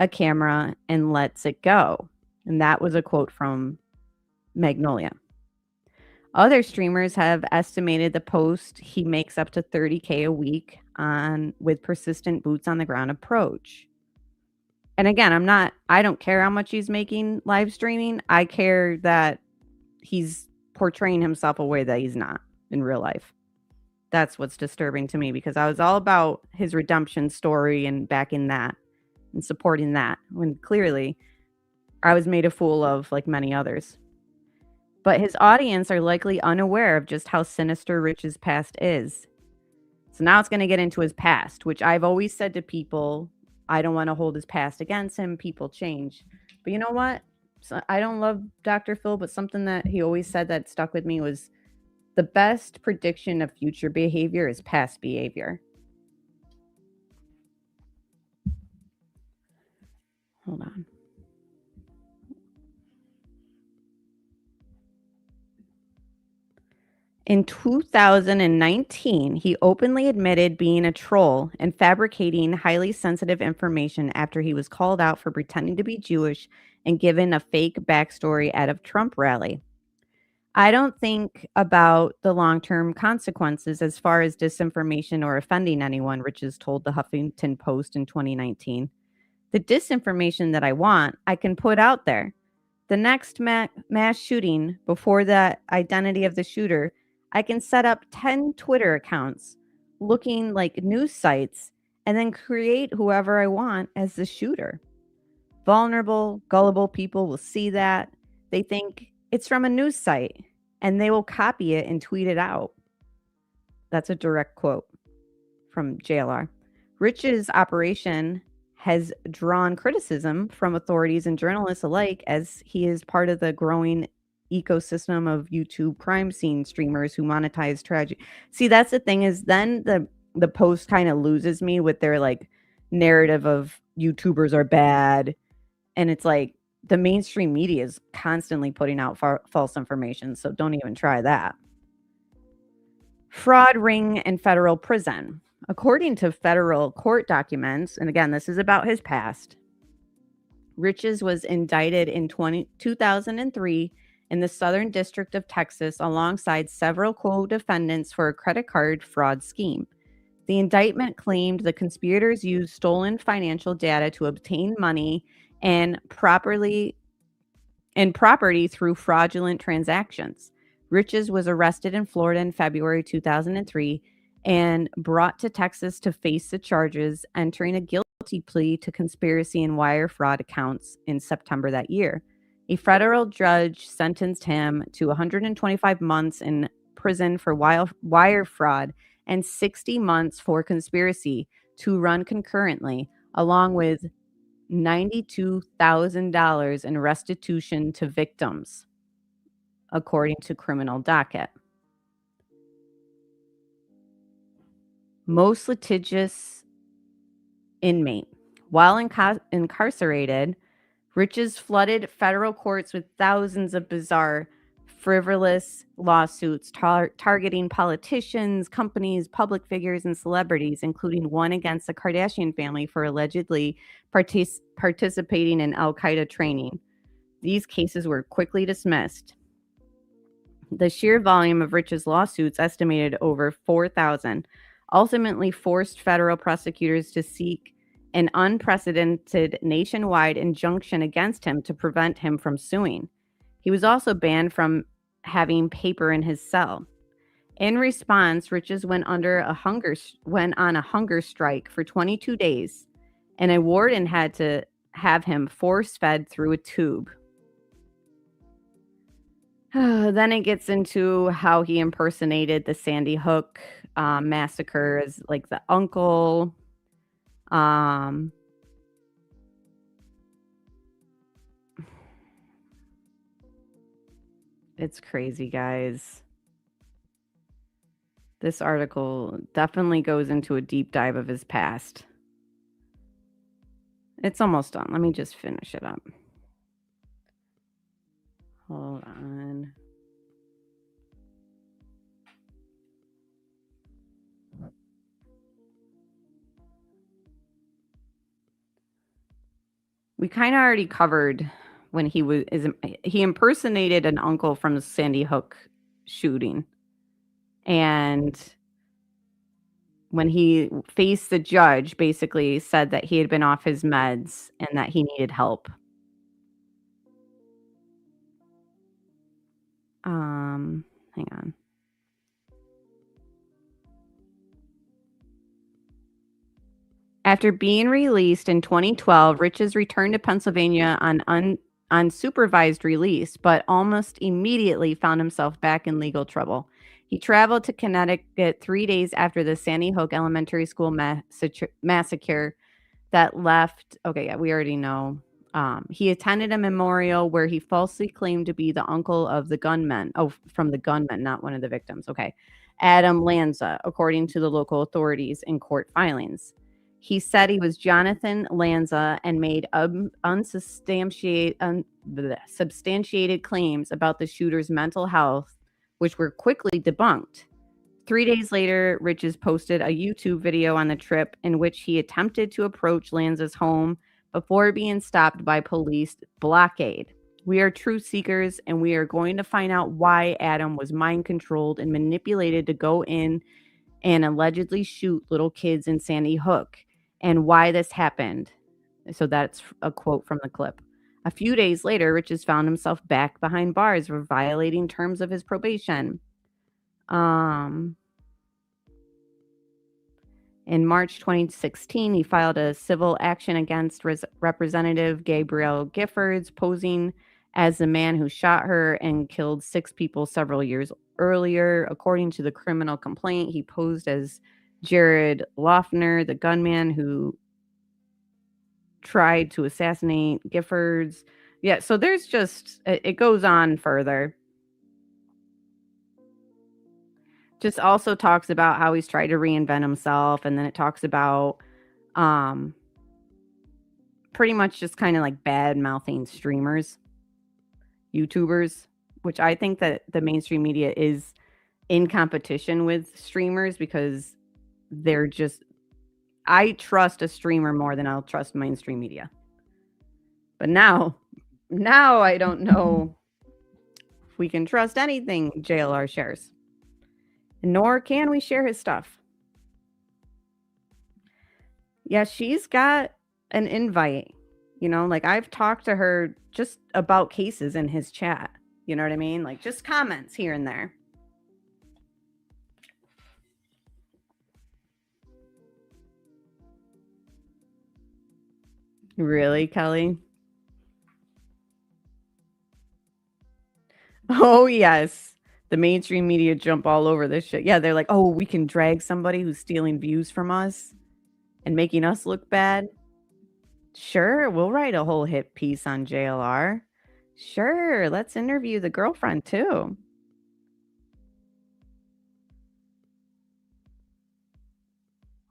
a camera and lets it go. And that was a quote from Magnolia. Other streamers have estimated the post he makes up to $30K a week with persistent boots on the ground approach. And again, I don't care how much he's making live streaming. I care that he's portraying himself a way that he's not in real life. That's what's disturbing to me, because I was all about his redemption story and backing that and supporting that, when clearly I was made a fool of, like many others. But his audience are likely unaware of just how sinister Rich's past is. So now it's going to get into his past, which I've always said to people, I don't want to hold his past against him. People change. But you know what? So I don't love Dr. Phil, but something that he always said that stuck with me was the best prediction of future behavior is past behavior. Hold on. In 2019, he openly admitted being a troll and fabricating highly sensitive information after he was called out for pretending to be Jewish and given a fake backstory at a Trump rally. I don't think about the long-term consequences as far as disinformation or offending anyone, Riches told the Huffington Post in 2019. The disinformation that I want, I can put out there. The next mass shooting, before the identity of the shooter, I can set up 10 Twitter accounts looking like news sites and then create whoever I want as the shooter. Vulnerable, gullible people will see that. They think it's from a news site and they will copy it and tweet it out. That's a direct quote from JLR. Rich's operation has drawn criticism from authorities and journalists alike, as he is part of the growing ecosystem of YouTube crime scene streamers who monetize tragedy. See, that's the thing, is then the post kind of loses me with their like narrative of YouTubers are bad, and it's like the mainstream media is constantly putting out false information, so don't even try that. Fraud ring in federal prison. According to federal court documents, and again, this is about his past, Riches was indicted in 2003 in the Southern District of Texas alongside several co-defendants for a credit card fraud scheme. The indictment claimed the conspirators used stolen financial data to obtain money and property through fraudulent transactions. Riches was arrested in Florida in February 2003 and brought to Texas to face the charges, entering a guilty plea to conspiracy and wire fraud accounts in September that year. A federal judge sentenced him to 125 months in prison for wire fraud and 60 months for conspiracy to run concurrently, along with $92,000 in restitution to victims, according to criminal docket. Most litigious inmate. While incarcerated, Riches flooded federal courts with thousands of bizarre frivolous lawsuits targeting politicians, companies, public figures, and celebrities, including one against the Kardashian family for allegedly participating in Al-Qaeda training. These cases were quickly dismissed. The sheer volume of Rich's lawsuits, estimated over 4,000, ultimately forced federal prosecutors to seek an unprecedented nationwide injunction against him to prevent him from suing. He was also banned from having paper in his cell. In response, Riches went on a hunger strike for 22 days, and a warden had to have him force-fed through a tube. Then it gets into how he impersonated the Sandy Hook massacre as like the uncle. It's crazy, guys. This article definitely goes into a deep dive of his past. It's almost done. Let me just finish it up. Hold on. We kind of already covered when he impersonated an uncle from the Sandy Hook shooting. And when he faced the judge, basically said that he had been off his meds and that he needed help. Hang on. After being released in 2012, Riches returned to Pennsylvania on unsupervised release, but almost immediately found himself back in legal trouble. He traveled to Connecticut 3 days after the Sandy Hook Elementary School massacre that left. Okay, yeah, we already know. He attended a memorial where he falsely claimed to be the uncle of the gunman. Oh, from the gunman, not one of the victims. Okay. Adam Lanza, according to the local authorities in court filings. He said he was Jonathan Lanza and made unsubstantiated claims about the shooter's mental health, which were quickly debunked. 3 days later, Riches posted a YouTube video on the trip in which he attempted to approach Lanza's home before being stopped by police blockade. We are truth seekers, and we are going to find out why Adam was mind-controlled and manipulated to go in and allegedly shoot little kids in Sandy Hook, and why this happened. So that's a quote from the clip. A few days later, Riches found himself back behind bars for violating terms of his probation. In March 2016, he filed a civil action against Representative Gabrielle Giffords, posing as the man who shot her and killed 6 people several years earlier. According to the criminal complaint, he posed as Jared Loeffner, the gunman who tried to assassinate Giffords. Yeah, so there's just, it goes on further. Just also talks about how he's tried to reinvent himself, and then it talks about pretty much just kind of like bad mouthing streamers, YouTubers, which I think that the mainstream media is in competition with streamers because they're just, I trust a streamer more than I'll trust mainstream media. But now I don't know if we can trust anything JLR shares. Nor can we share his stuff. Yeah, she's got an invite. You know, like I've talked to her just about cases in his chat. You know what I mean? Like just comments here and there. Really, Kelly? Oh, yes. The mainstream media jump all over this shit. Yeah, they're like, oh, we can drag somebody who's stealing views from us and making us look bad. Sure, we'll write a whole hit piece on JLR. Sure, let's interview the girlfriend too.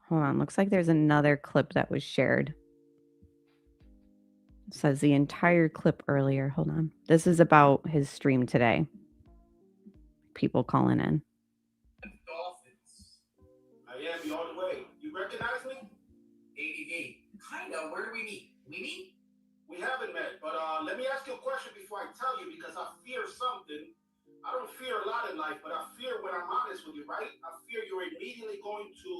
Hold on, looks like there's another clip that was shared. It says the entire clip earlier. Hold on. This is about his stream today. people calling in. Dolphins. I am. You on the way. You recognize me? ADD. Kinda. Where do we meet? We meet? We haven't met, but let me ask you a question before I tell you, because I fear something. I don't fear a lot in life, but I fear when I'm honest with you, right? I fear you're immediately going to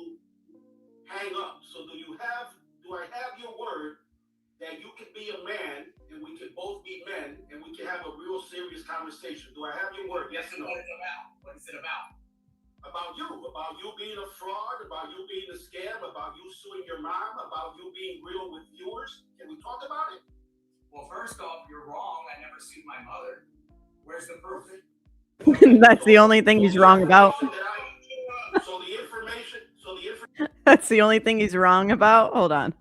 hang up. So do I have your word that you can be a man and we can both be men and we can have a real serious conversation? Do I have your word? Yes or no? What is it about? What is it about? About you being a fraud, about you being a scam, about you suing your mom, about you being real with viewers. Can we talk about it? Well, first off, you're wrong. I never sued my mother. Where's the proof? That's the only thing he's wrong about. So the information. That's the only thing he's wrong about. Hold on.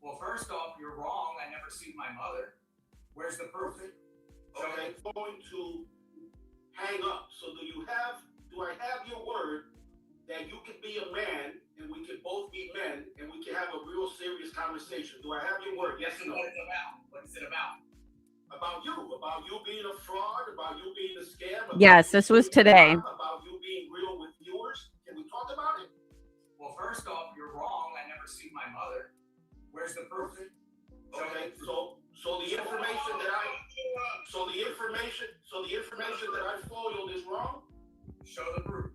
Well, first off, you're wrong. I never sued my mother. Where's the proof? Okay, I'm going to hang up. So do I have your word that you can be a man and we can both be men and we can have a real serious conversation? Do I have your word? Yes or no? What is it about? What is it about? About you being a fraud, about you being a scam. Yes, this was today. About you being real with viewers. Can we talk about it? Well, first off, you're wrong. I never sued my mother. Where's the proof? Okay, so the information that I foiled is wrong. Show the proof.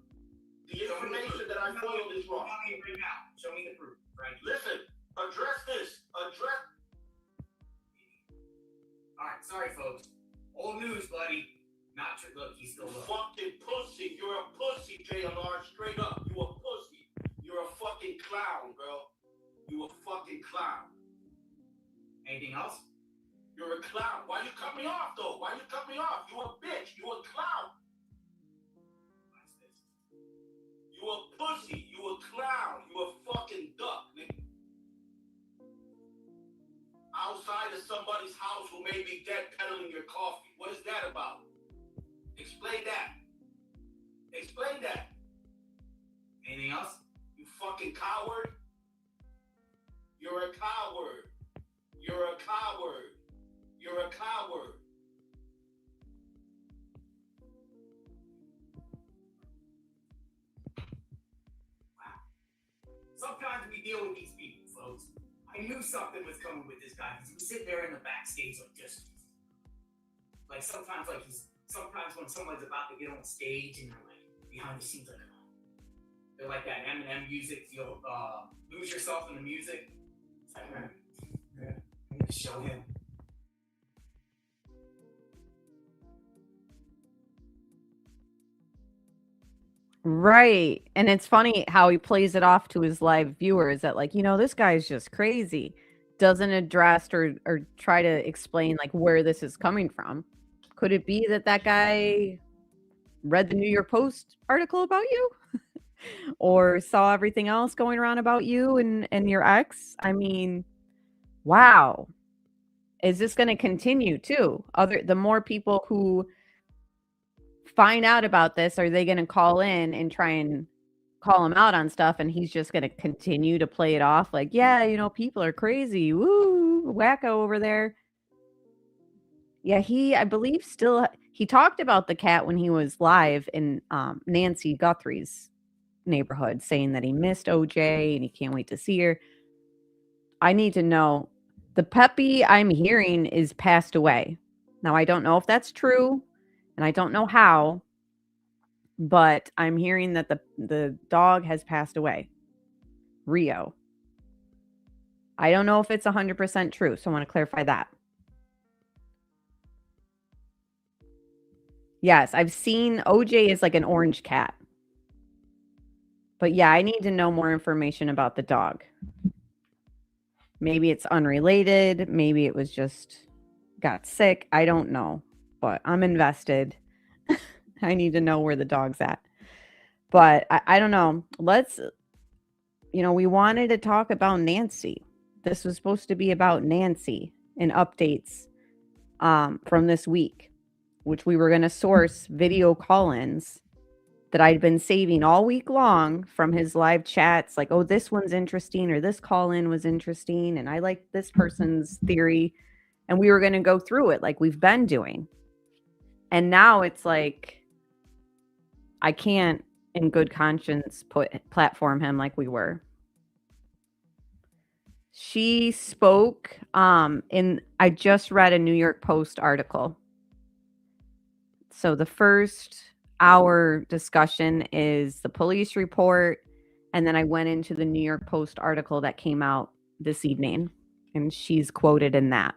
The information that I foiled is wrong. Tell me right now. Show me the proof. Right. Listen, address this. All right, sorry, folks. Old news, buddy. Not true. Look, he's still looking. Fucking pussy. You're a pussy, JLR. Straight up. You a pussy. You're a fucking clown, bro. You a fucking clown. Anything else? You're a clown. Why you cut me off, though? Why you cut me off? You a bitch. You a clown. What's this? You a pussy. You a clown. You a fucking duck, nigga. Outside of somebody's house who may be dead peddling your coffee. What is that about? Explain that. Explain that. Anything else? You fucking coward. You're a coward. You're a coward. You're a coward. Wow. Sometimes we deal with these people, folks. I knew something was coming with this guy because he was sitting there in the backstage like sometimes when someone's about to get on stage and they're like behind the scenes they're like that Eminem music, you'll lose yourself in the music. It's like, man, I'm gonna show him. Right. And it's funny how he plays it off to his live viewers that, like, this guy's just crazy. Doesn't address or try to explain, like, where this is coming from. Could it be that guy read the New York Post article about you? Or saw everything else going around about you and your ex? I mean, wow. Is this going to continue too? The more people who find out about this, are they going to call in and try and call him out on stuff, and he's just going to continue to play it off like, yeah, people are crazy, woo, wacko over there? Yeah, I believe he talked about the cat when he was live in Nancy Guthrie's neighborhood, saying that he missed OJ and he can't wait to see her. I need to know. The puppy I'm hearing is passed away. Now, I don't know if that's true, and I don't know how, but I'm hearing that the dog has passed away. Rio. I don't know if it's 100% true, so I want to clarify that. Yes, I've seen OJ is like an orange cat. But yeah, I need to know more information about the dog. Maybe it's unrelated. Maybe it was just got sick. I don't know. But I'm invested. I need to know where the dog's at. But I don't know. We wanted to talk about Nancy. This was supposed to be about Nancy and updates from this week, which we were going to source video call-ins that I'd been saving all week long from his live chats. Like, oh, this one's interesting, or this call-in was interesting, and I like this person's theory. And we were going to go through it like we've been doing. And now it's like, I can't in good conscience platform him like we were. She spoke I just read a New York Post article. So the first hour discussion is the police report, and then I went into the New York Post article that came out this evening, and she's quoted in that.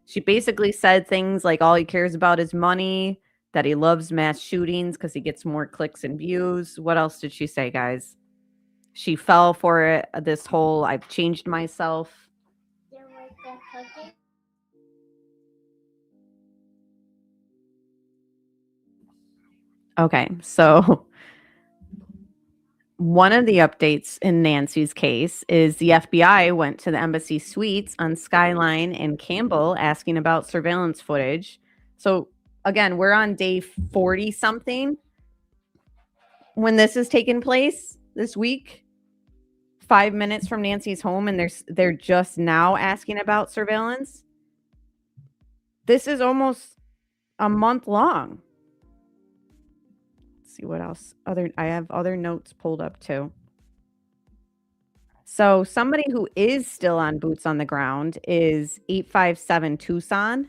She basically said things like all he cares about is money, that he loves mass shootings because he gets more clicks and views. What else did she say, guys? She fell for it, this whole I've changed myself. Okay, so one of the updates in Nancy's case is the FBI went to the embassy suites on Skyline and Campbell asking about surveillance footage. So again, we're on day 40 something when this is taking place this week, 5 minutes from Nancy's home, and they're just now asking about surveillance. This is almost a month long. Let's see what else. I have other notes pulled up too. So somebody who is still on boots on the ground is 857 Tucson,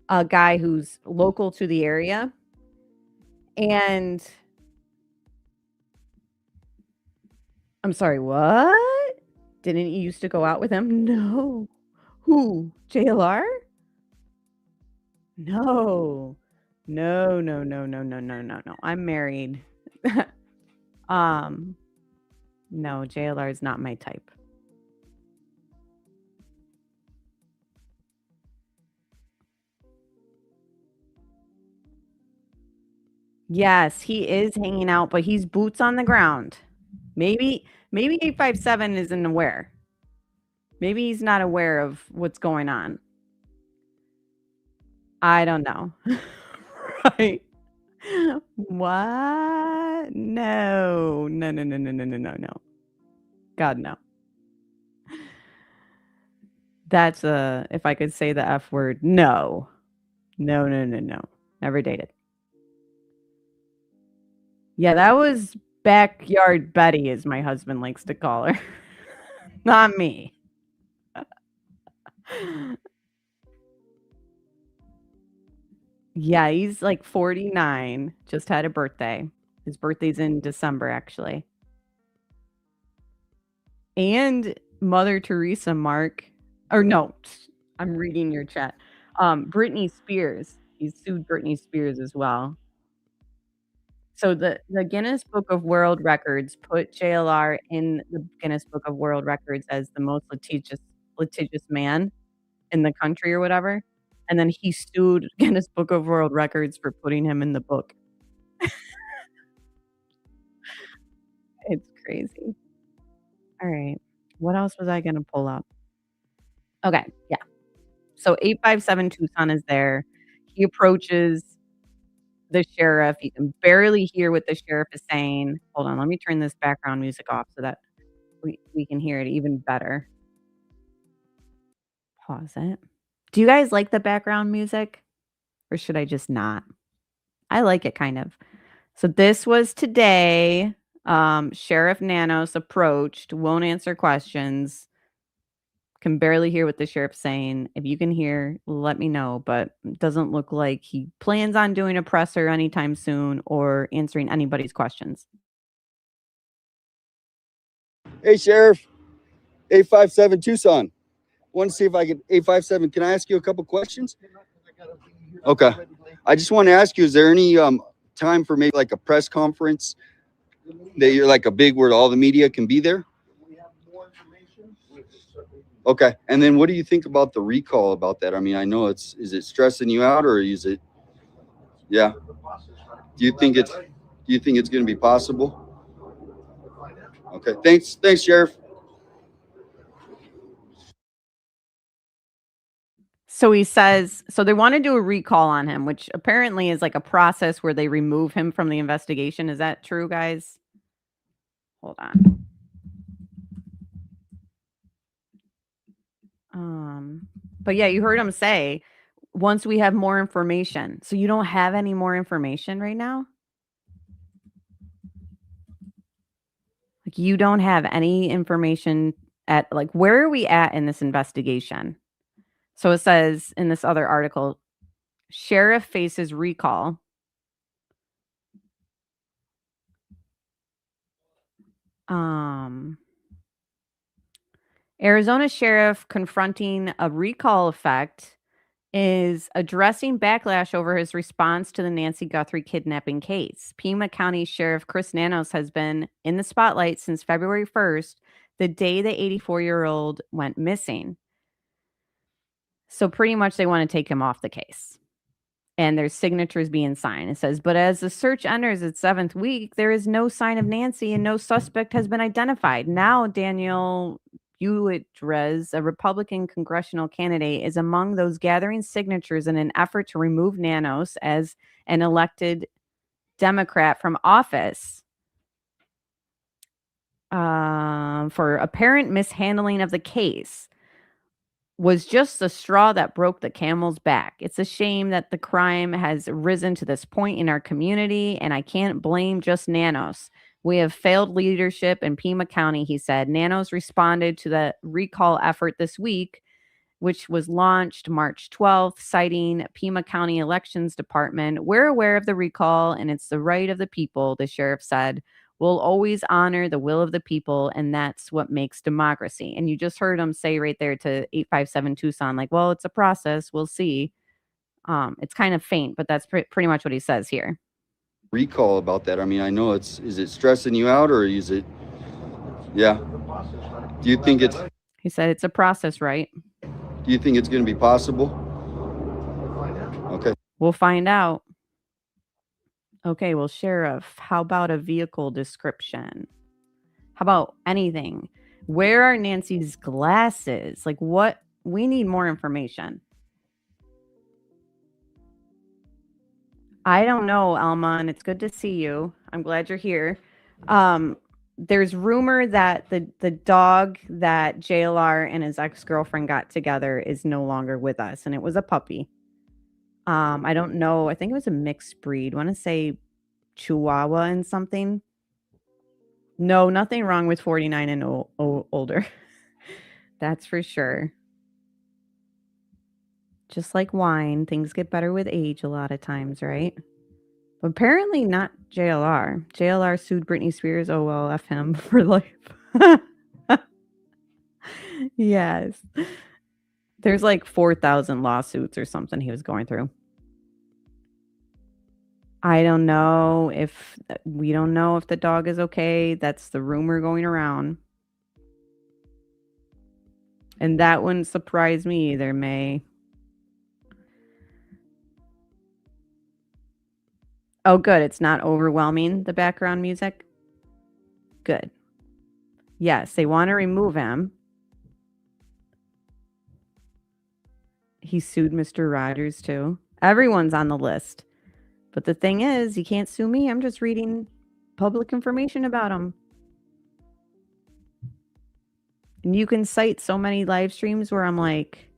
a guy who's local to the area. And I'm sorry, what? Didn't you used to go out with him? No. Who? JLR? No. No. I'm married. No, JLR is not my type. Yes, he is hanging out, but he's boots on the ground. Maybe 857 isn't aware. Maybe he's not aware of what's going on. I don't know. Right. What? No. God, no. That's if I could say the F word, no. No. Never dated. Yeah, that was Backyard Betty, as my husband likes to call her. Not me. Yeah, he's like 49, just had a birthday. His birthday's in December, actually. And Mother Teresa, Mark. Or no, I'm reading your chat. Britney Spears. He sued Britney Spears as well. So the Guinness Book of World Records put JLR in the Guinness Book of World Records as the most litigious man in the country or whatever. And then he sued Guinness Book of World Records for putting him in the book. It's crazy. All right. What else was I going to pull up? Okay. Yeah. So 857 Tucson is there. He approaches the sheriff. You can barely hear what the sheriff is saying. Hold on. Let me turn this background music off so that we can hear it even better. Pause it. Do you guys like the background music? Or should I just not? I like it kind of. So this was today. Sheriff Nanos approached, won't answer questions, can barely hear what the sheriff's saying. If you can hear, let me know, but it doesn't look like he plans on doing a presser anytime soon or answering anybody's questions. Hey, Sheriff, 857 Tucson. Want to see if I can, 857, can I ask you a couple questions? Okay. I just want to ask you, is there any time for maybe like a press conference that you're like a big where all the media can be there? Okay. And then what do you think about the recall about that? I mean, I know is it stressing you out or is it, yeah. Do you think it's going to be possible? Okay. Thanks, Sheriff. So he says, so they want to do a recall on him, which apparently is like a process where they remove him from the investigation. Is that true, guys? Hold on. But yeah, you heard him say, once we have more information. So you don't have any more information right now? Like, you don't have any information at, like, where are we at in this investigation? So it says in this other article, sheriff faces recall. Arizona sheriff confronting a recall effect is addressing backlash over his response to the Nancy Guthrie kidnapping case. Pima County Sheriff Chris Nanos has been in the spotlight since February 1st, the day the 84-year-old went missing. So pretty much they want to take him off the case. And there's signatures being signed. It says, but as the search enters its 7th week, there is no sign of Nancy and no suspect has been identified. Now, Daniel Buitrez, a Republican congressional candidate, is among those gathering signatures in an effort to remove Nanos as an elected Democrat from office for apparent mishandling of the case. Was just the straw that broke the camel's back. It's a shame that the crime has risen to this point in our community, and I can't blame just Nanos. We have failed leadership in Pima County, he said. Nanos responded to the recall effort this week, which was launched March 12th, citing Pima County Elections Department. We're aware of the recall, and it's the right of the people, the sheriff said. We'll always honor the will of the people, and that's what makes democracy. And you just heard him say right there to 857 Tucson, like, well, it's a process. We'll see. It's kind of faint, but that's pretty much what he says here. Recall about that. I mean, I know is it stressing you out, or is it, yeah. Do you think it's, he said it's a process, right? Do you think it's going to be possible? Okay. We'll find out. Okay, well, Sheriff, how about a vehicle description? How about anything? Where are Nancy's glasses? Like, what? We need more information. I don't know, Alma, and it's good to see you. I'm glad you're here. There's rumor that the dog that JLR and his ex-girlfriend got together is no longer with us, and it was a puppy. I don't know. I think it was a mixed breed. I want to say Chihuahua and something. No, nothing wrong with 49 and older. That's for sure. Just like wine, things get better with age a lot of times, right? But apparently not JLR. JLR sued Britney Spears. Oh, well, F him for life. Yes. There's like 4,000 lawsuits or something he was going through. I don't know if we don't know if the dog is okay. That's the rumor going around. And that wouldn't surprise me either, May. Oh, good. It's not overwhelming, the background music. Good. Yes, they want to remove him. He sued Mr. Rogers, too. Everyone's on the list. But the thing is, you can't sue me. I'm just reading public information about him. And you can cite so many live streams where I'm like,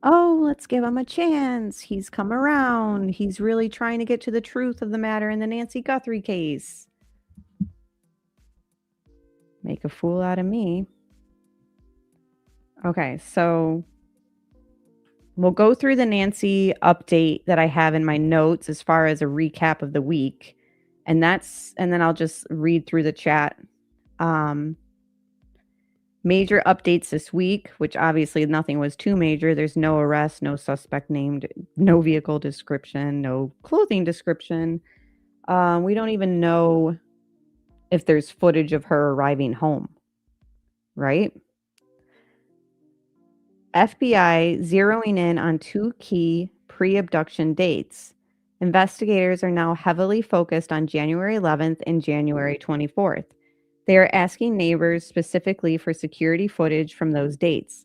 oh, let's give him a chance. He's come around. He's really trying to get to the truth of the matter in the Nancy Guthrie case. Make a fool out of me. Okay, so we'll go through the Nancy update that I have in my notes as far as a recap of the week. And then I'll just read through the chat. Major updates this week, which obviously nothing was too major. There's no arrest, no suspect named, no vehicle description, no clothing description. We don't even know if there's footage of her arriving home, right? FBI zeroing in on 2 key pre-abduction dates. Investigators are now heavily focused on January 11th and January 24th. They are asking neighbors specifically for security footage from those dates.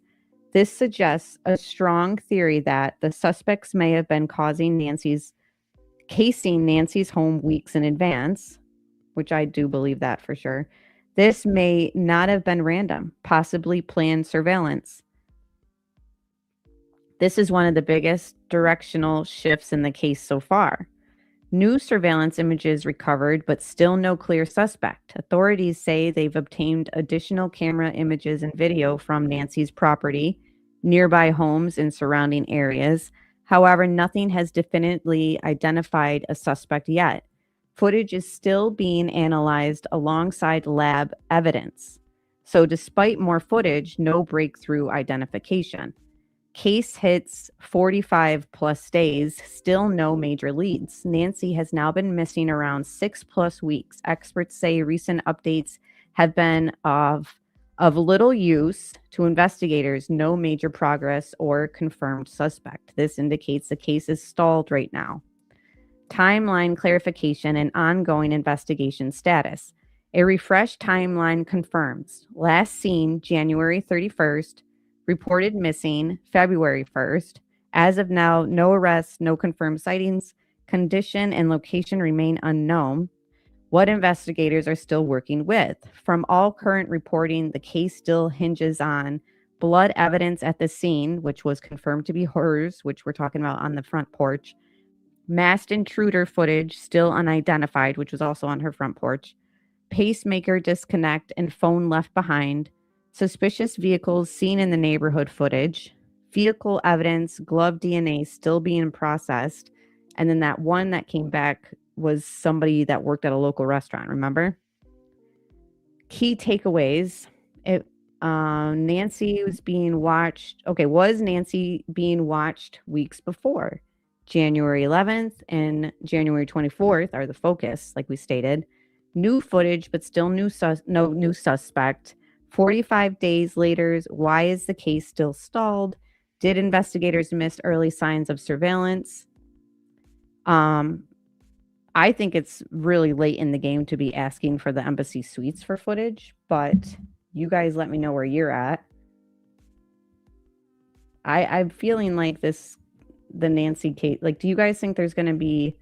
This suggests a strong theory that the suspects may have been casing Nancy's home weeks in advance, which I do believe that for sure. This may not have been random, possibly planned surveillance. This is one of the biggest directional shifts in the case so far. New surveillance images recovered, but still no clear suspect. Authorities say they've obtained additional camera images and video from Nancy's property, nearby homes, and surrounding areas. However, nothing has definitively identified a suspect yet. Footage is still being analyzed alongside lab evidence. So, despite more footage, no breakthrough identification. Case hits 45 plus days, still no major leads. Nancy has now been missing around 6+ weeks. Experts say recent updates have been of little use to investigators, no major progress or confirmed suspect. This indicates the case is stalled right now. Timeline clarification and ongoing investigation status. A refreshed timeline confirms last seen January 31st, reported missing February 1st. As of now, no arrests, no confirmed sightings. Condition and location remain unknown. What investigators are still working with. From all current reporting, the case still hinges on blood evidence at the scene, which was confirmed to be hers, which we're talking about on the front porch. Masked intruder footage still unidentified, which was also on her front porch. Pacemaker disconnect and phone left behind. Suspicious vehicles seen in the neighborhood footage. Vehicle evidence, glove DNA still being processed. And then that one that came back was somebody that worked at a local restaurant, remember? Key takeaways. Nancy was being watched. Okay, was Nancy being watched weeks before? January 11th and January 24th are the focus, like we stated. New footage, but still no new suspect. 45 days later, why is the case still stalled? Did investigators miss early signs of surveillance? I think it's really late in the game to be asking for the embassy suites for footage, but you guys let me know where you're at. I'm feeling like the Nancy case, like, do you guys think there's going to be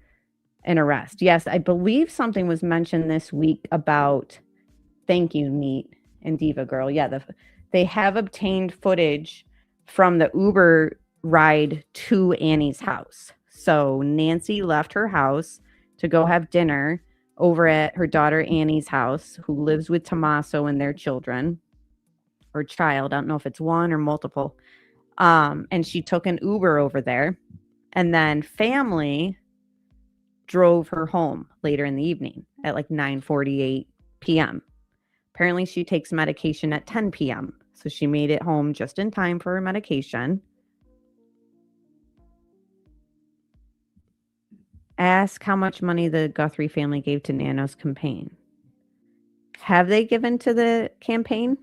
an arrest? Yes, I believe something was mentioned this week about, thank you, Neat and Diva Girl. Yeah, they have obtained footage from the Uber ride to Annie's house. So Nancy left her house to go have dinner over at her daughter Annie's house, who lives with Tommaso and their children, or child. I don't know if it's one or multiple. And she took an Uber over there, and then family drove her home later in the evening at like 9:48 p.m. Apparently she takes medication at 10 p.m. So she made it home just in time for her medication. Ask how much money the Guthrie family gave to Nano's campaign. Have they given to the campaign?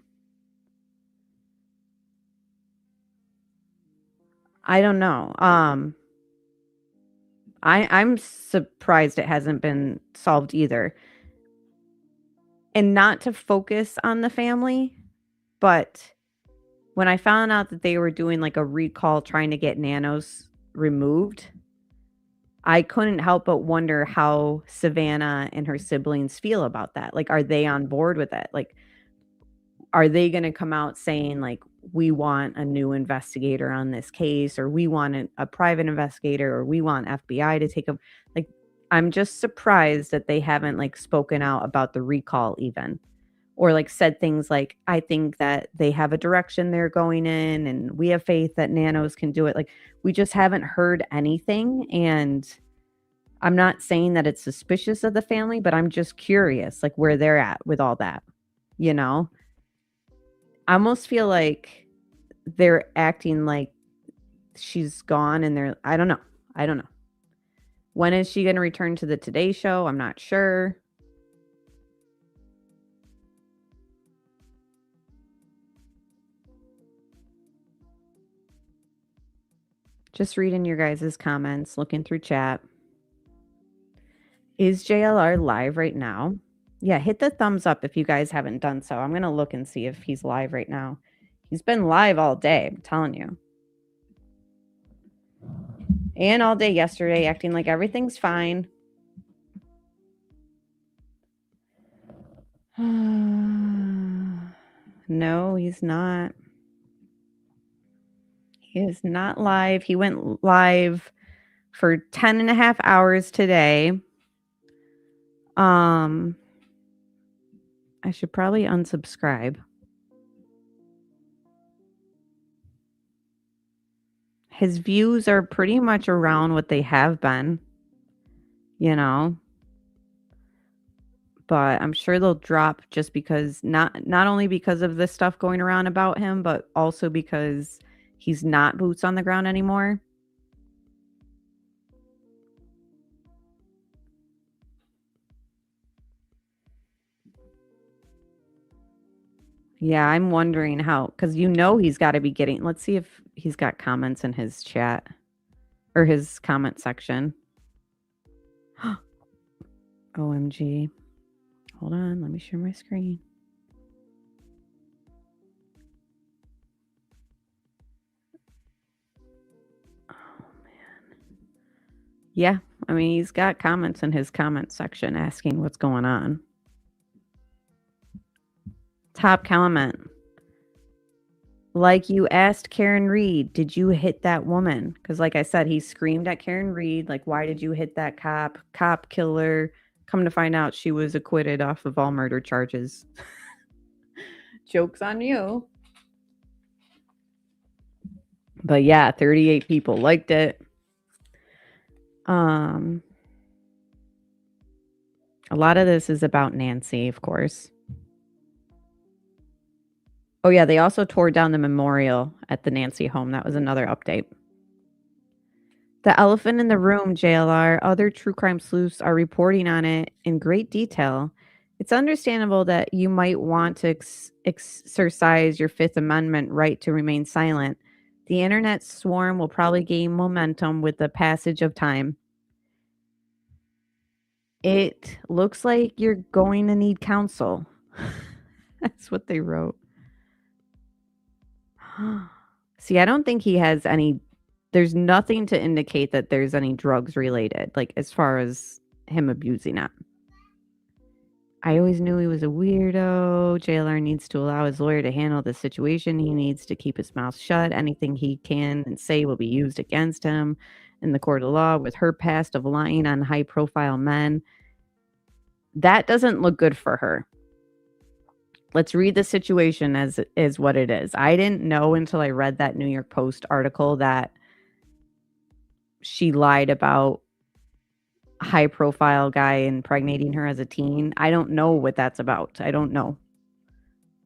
I don't know. I'm surprised it hasn't been solved either. And not to focus on the family, but when I found out that they were doing like a recall trying to get Nanos removed, I couldn't help but wonder how Savannah and her siblings feel about that. Like, are they on board with it? Like, are they going to come out saying, like, we want a new investigator on this case, or we want a private investigator, or we want FBI to take a, like, I'm just surprised that they haven't like spoken out about the recall even, or like said things like, I think that they have a direction they're going in and we have faith that Nanos can do it. Like, we just haven't heard anything. And I'm not saying that it's suspicious of the family, but I'm just curious, like, where they're at with all that, you know? I almost feel like they're acting like she's gone and they're, I don't know. When is she going to return to the Today Show? I'm not sure. Just reading your guys' comments, looking through chat. Is JLR live right now? Yeah, hit the thumbs up if you guys haven't done so. I'm going to look and see if he's live right now. He's been live all day, I'm telling you. And all day yesterday, acting like everything's fine. No, he's not. He is not live. He went live for 10 and a half hours today. I should probably unsubscribe. His views are pretty much around what they have been, you know. But I'm sure they'll drop just because not only because of this stuff going around about him, but also because he's not boots on the ground anymore. Yeah, I'm wondering how, because he's got to be getting, let's see if he's got comments in his chat or his comment section. OMG. Hold on, let me share my screen. Oh, man. Yeah, I mean, he's got comments in his comment section asking what's going on. Top comment. Like you asked Karen Reed, did you hit that woman? Because like I said, he screamed at Karen Reed, like, why did you hit that cop? Cop killer. Come to find out she was acquitted off of all murder charges. Joke's on you. But yeah, 38 people liked it. A lot of this is about Nancy, of course. Oh, yeah, they also tore down the memorial at the Nancy home. That was another update. The elephant in the room, JLR. Other true crime sleuths are reporting on it in great detail. It's understandable that you might want to exercise your Fifth Amendment right to remain silent. The internet swarm will probably gain momentum with the passage of time. It looks like you're going to need counsel. That's what they wrote. See, I don't think he has any, there's nothing to indicate that there's any drugs related, like as far as him abusing it. I always knew he was a weirdo. JLR needs to allow his lawyer to handle the situation. He needs to keep his mouth shut. Anything he can and say will be used against him in the court of law with her past of lying on high-profile men. That doesn't look good for her. Let's read the situation as what it is. I didn't know until I read that New York Post article that she lied about high-profile guy impregnating her as a teen. I don't know what that's about. I don't know.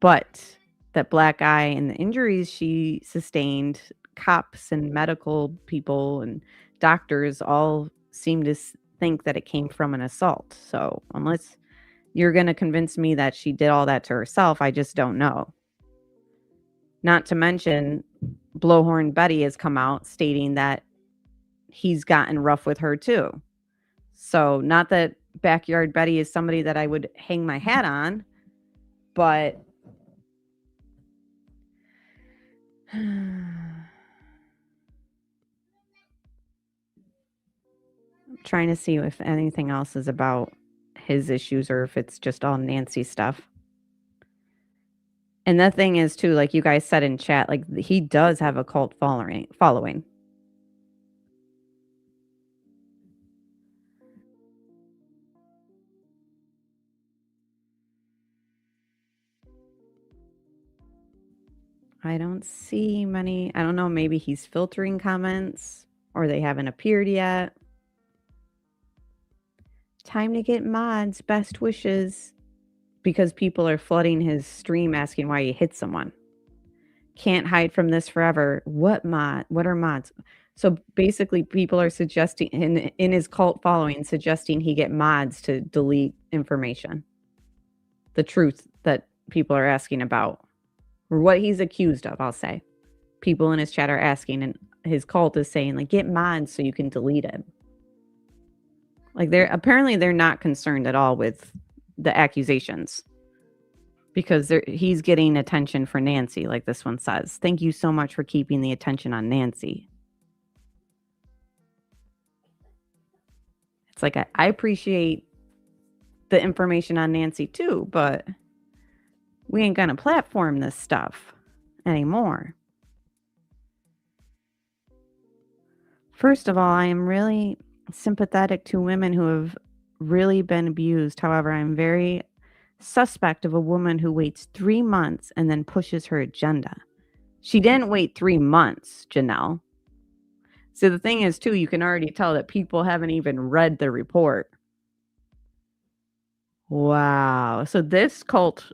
But that black guy and the injuries she sustained, cops and medical people and doctors all seem to think that it came from an assault. So unless you're going to convince me that she did all that to herself, I just don't know. Not to mention, Blowhorn Betty has come out stating that he's gotten rough with her too. So not that Backyard Betty is somebody that I would hang my hat on, but I'm trying to see if anything else is about his issues or if it's just all Nancy stuff. And the thing is too, like you guys said in chat, like he does have a cult following. I don't see many. I don't know. Maybe he's filtering comments or they haven't appeared yet. Time to get mods. Best wishes. Because people are flooding his stream asking why he hit someone. Can't hide from this forever. What mod? What are mods? So basically people are suggesting in his cult following, suggesting he get mods to delete information. The truth that people are asking about. Or what he's accused of, I'll say. People in his chat are asking, and his cult is saying, like, get mods so you can delete it. Like, they're not concerned at all with the accusations. Because he's getting attention for Nancy, like this one says. Thank you so much for keeping the attention on Nancy. It's like, I appreciate the information on Nancy too, but we ain't gonna platform this stuff anymore. First of all, I am really sympathetic to women who have really been abused. However, I'm very suspect of a woman who waits 3 months and then pushes her agenda. She didn't wait 3 months, Janelle. So the thing is, too, you can already tell that people haven't even read the report. Wow. So this cult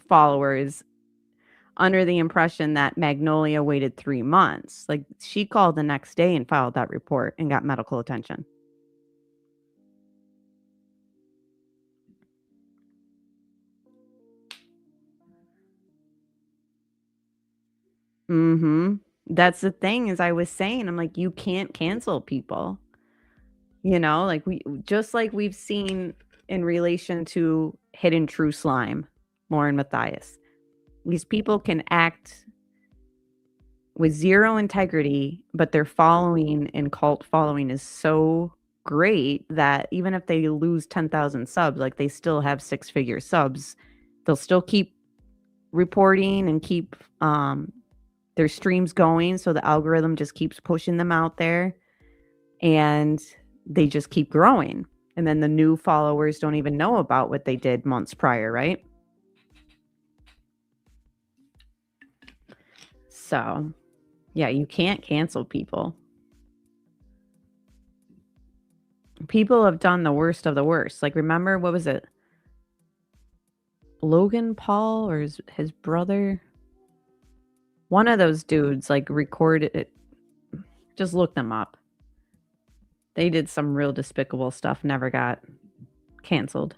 follower is under the impression that Magnolia waited 3 months. Like, she called the next day and filed that report and got medical attention. That's the thing, as I was saying, I'm like, you can't cancel people. You know, like we've seen in relation to Hidden True Slime, Lauren Matthias. These people can act with zero integrity, but their following and cult following is so great that even if they lose 10,000 subs, like, they still have 6-figure subs. They'll still keep reporting and keep their streams going, so the algorithm just keeps pushing them out there, and they just keep growing. And then the new followers don't even know about what they did months prior, right? So, yeah, you can't cancel people. People have done the worst of the worst. Like, remember, what was it? Logan Paul or his brother? One of those dudes, like, recorded it. Just look them up. They did some real despicable stuff, never got canceled.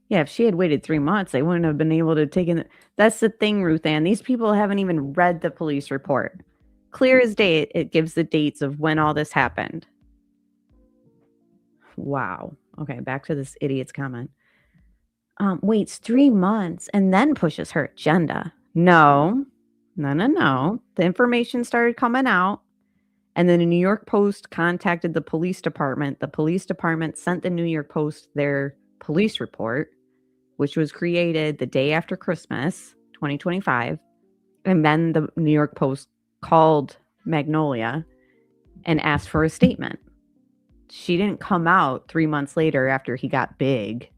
Yeah, if she had waited 3 months, they wouldn't have been able to take in. That's the thing, Ruth Ann. These people haven't even read the police report. Clear as day, it gives the dates of when all this happened. Wow. Okay, back to this idiot's comment. Waits 3 months and then pushes her agenda. No. The information started coming out, and then the New York Post contacted the police department. The police department sent the New York Post their police report, which was created the day after Christmas, 2025. And then the New York Post called Magnolia and asked for a statement. She didn't come out 3 months later after he got big,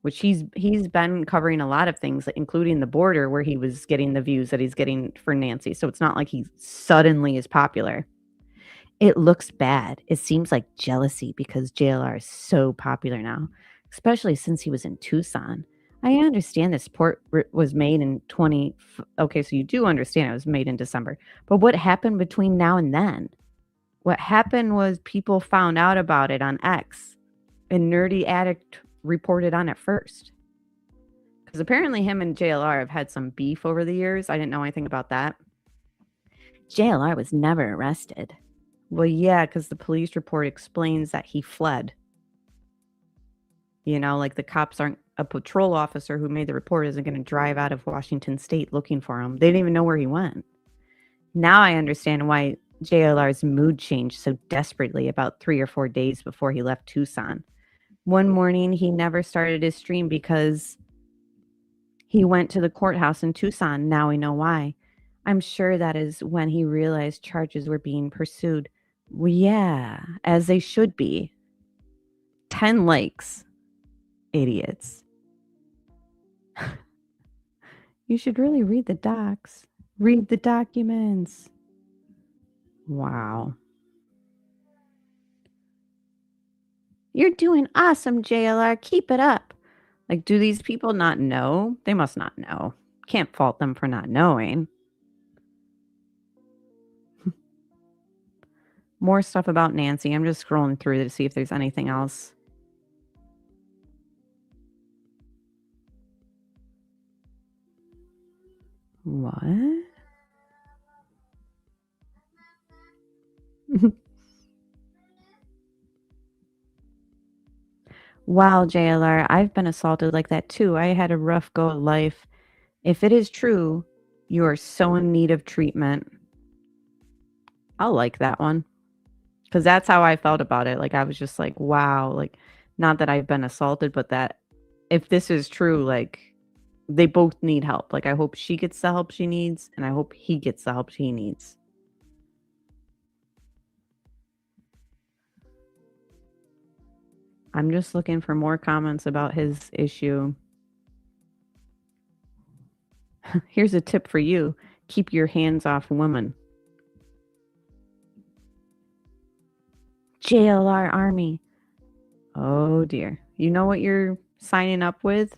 which he's been covering a lot of things, including the border, where he was getting the views that he's getting for Nancy. So it's not like he suddenly is popular. It looks bad. It seems like jealousy because JLR is so popular now, especially since he was in Tucson. I understand this report was made in okay, so you do understand it was made in December. But what happened between now and then? What happened was people found out about it on X, and Nerdy Addict reported on it first. Because apparently him and JLR have had some beef over the years. I didn't know anything about that. JLR was never arrested. Well, yeah, because the police report explains that he fled. You know, like, the cops aren't, a patrol officer who made the report isn't going to drive out of Washington State looking for him. They didn't even know where he went. Now I understand why JLR's mood changed so desperately about 3 or 4 days before he left Tucson. One morning, he never started his stream because he went to the courthouse in Tucson. Now we know why. I'm sure that is when he realized charges were being pursued. Well, yeah, as they should be. 10 likes. Idiots. You should really read the docs. Read the documents. Wow. You're doing awesome, JLR. Keep it up. Like, do these people not know? They must not know. Can't fault them for not knowing. More stuff about Nancy. I'm just scrolling through to see if there's anything else. What? Wow, JLR, I've been assaulted like that too. I had a rough go of life. If it is true, you are so in need of treatment. I'll like that one. Because that's how I felt about it. Like, I was just like, wow. Like, not that I've been assaulted, but that if this is true, like, they both need help. Like, I hope she gets the help she needs, and I hope he gets the help he needs. I'm just looking for more comments about his issue. Here's a tip for you. Keep your hands off women. JLR Army. Oh dear. You know what you're signing up with?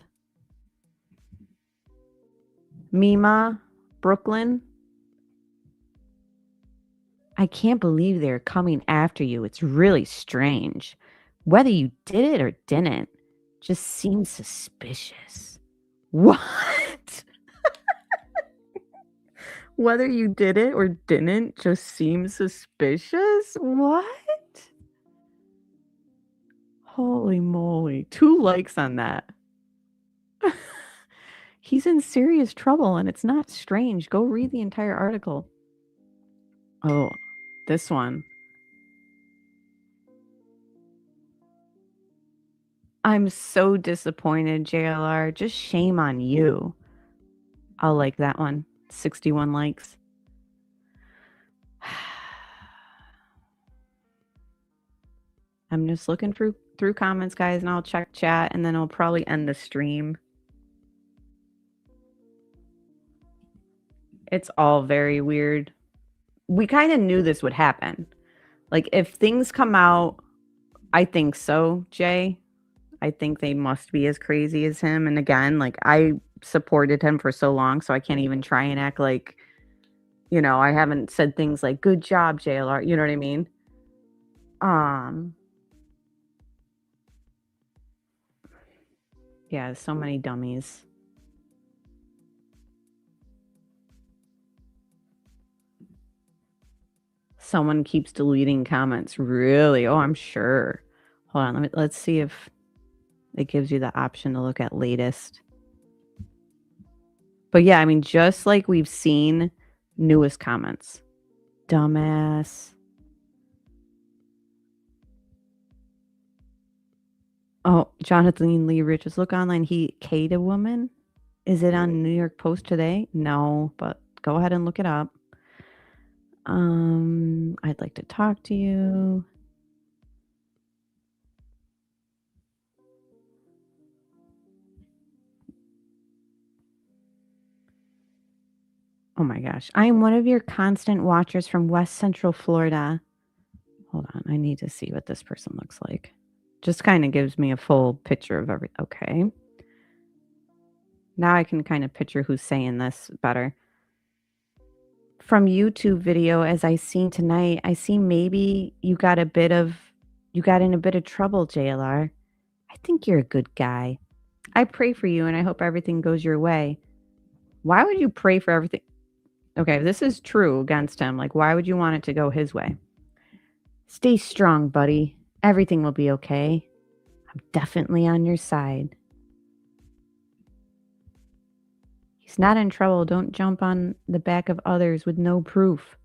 Mima, Brooklyn. I can't believe they're coming after you. It's really strange. Whether you did it or didn't, just seems suspicious. What? Whether you did it or didn't just seems suspicious? What? Holy moly. 2 likes on that. He's in serious trouble and it's not strange. Go read the entire article. Oh, this one. I'm so disappointed, JLR. Just shame on you. I'll like that one. 61 likes. I'm just looking through comments, guys, and I'll check chat, and then I'll probably end the stream. It's all very weird. We kind of knew this would happen. Like, if things come out, I think so, Jay. I think they must be as crazy as him. And again, like, I supported him for so long, so I can't even try and act like, you know, I haven't said things like, good job, JLR. You know what I mean? Yeah, so many dummies. Someone keeps deleting comments. Really? Oh, I'm sure. Hold on. Let's see if it gives you the option to look at latest. But yeah, I mean, just like we've seen newest comments. Dumbass. Oh, Jonathan Lee Richards. Look online. He K'd a woman. Is it on New York Post today? No, but go ahead and look it up. I'd like to talk to you. Oh my gosh. I am one of your constant watchers from West Central Florida. Hold on. I need to see what this person looks like. Just kind of gives me a full picture of everything. Okay. Now I can kind of picture who's saying this better. From YouTube video, as I seen tonight, I see maybe you got in a bit of trouble, JLR. I think you're a good guy. I pray for you and I hope everything goes your way. Why would you pray for everything? Okay, this is true against him. Like, why would you want it to go his way? Stay strong, buddy. Everything will be okay. I'm definitely on your side. He's not in trouble. Don't jump on the back of others with no proof.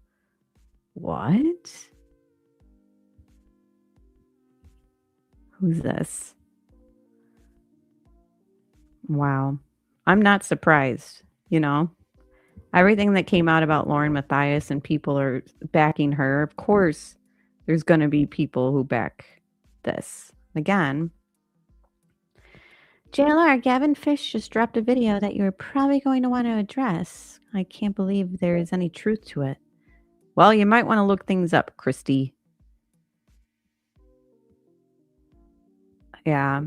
What? Who's this? Wow. I'm not surprised, you know? Everything that came out about Lauren Matthias and people are backing her. Of course, there's going to be people who back this. Again, JLR, Gavin Fish just dropped a video that you're probably going to want to address. I can't believe there is any truth to it. Well, you might want to look things up, Christy. Yeah.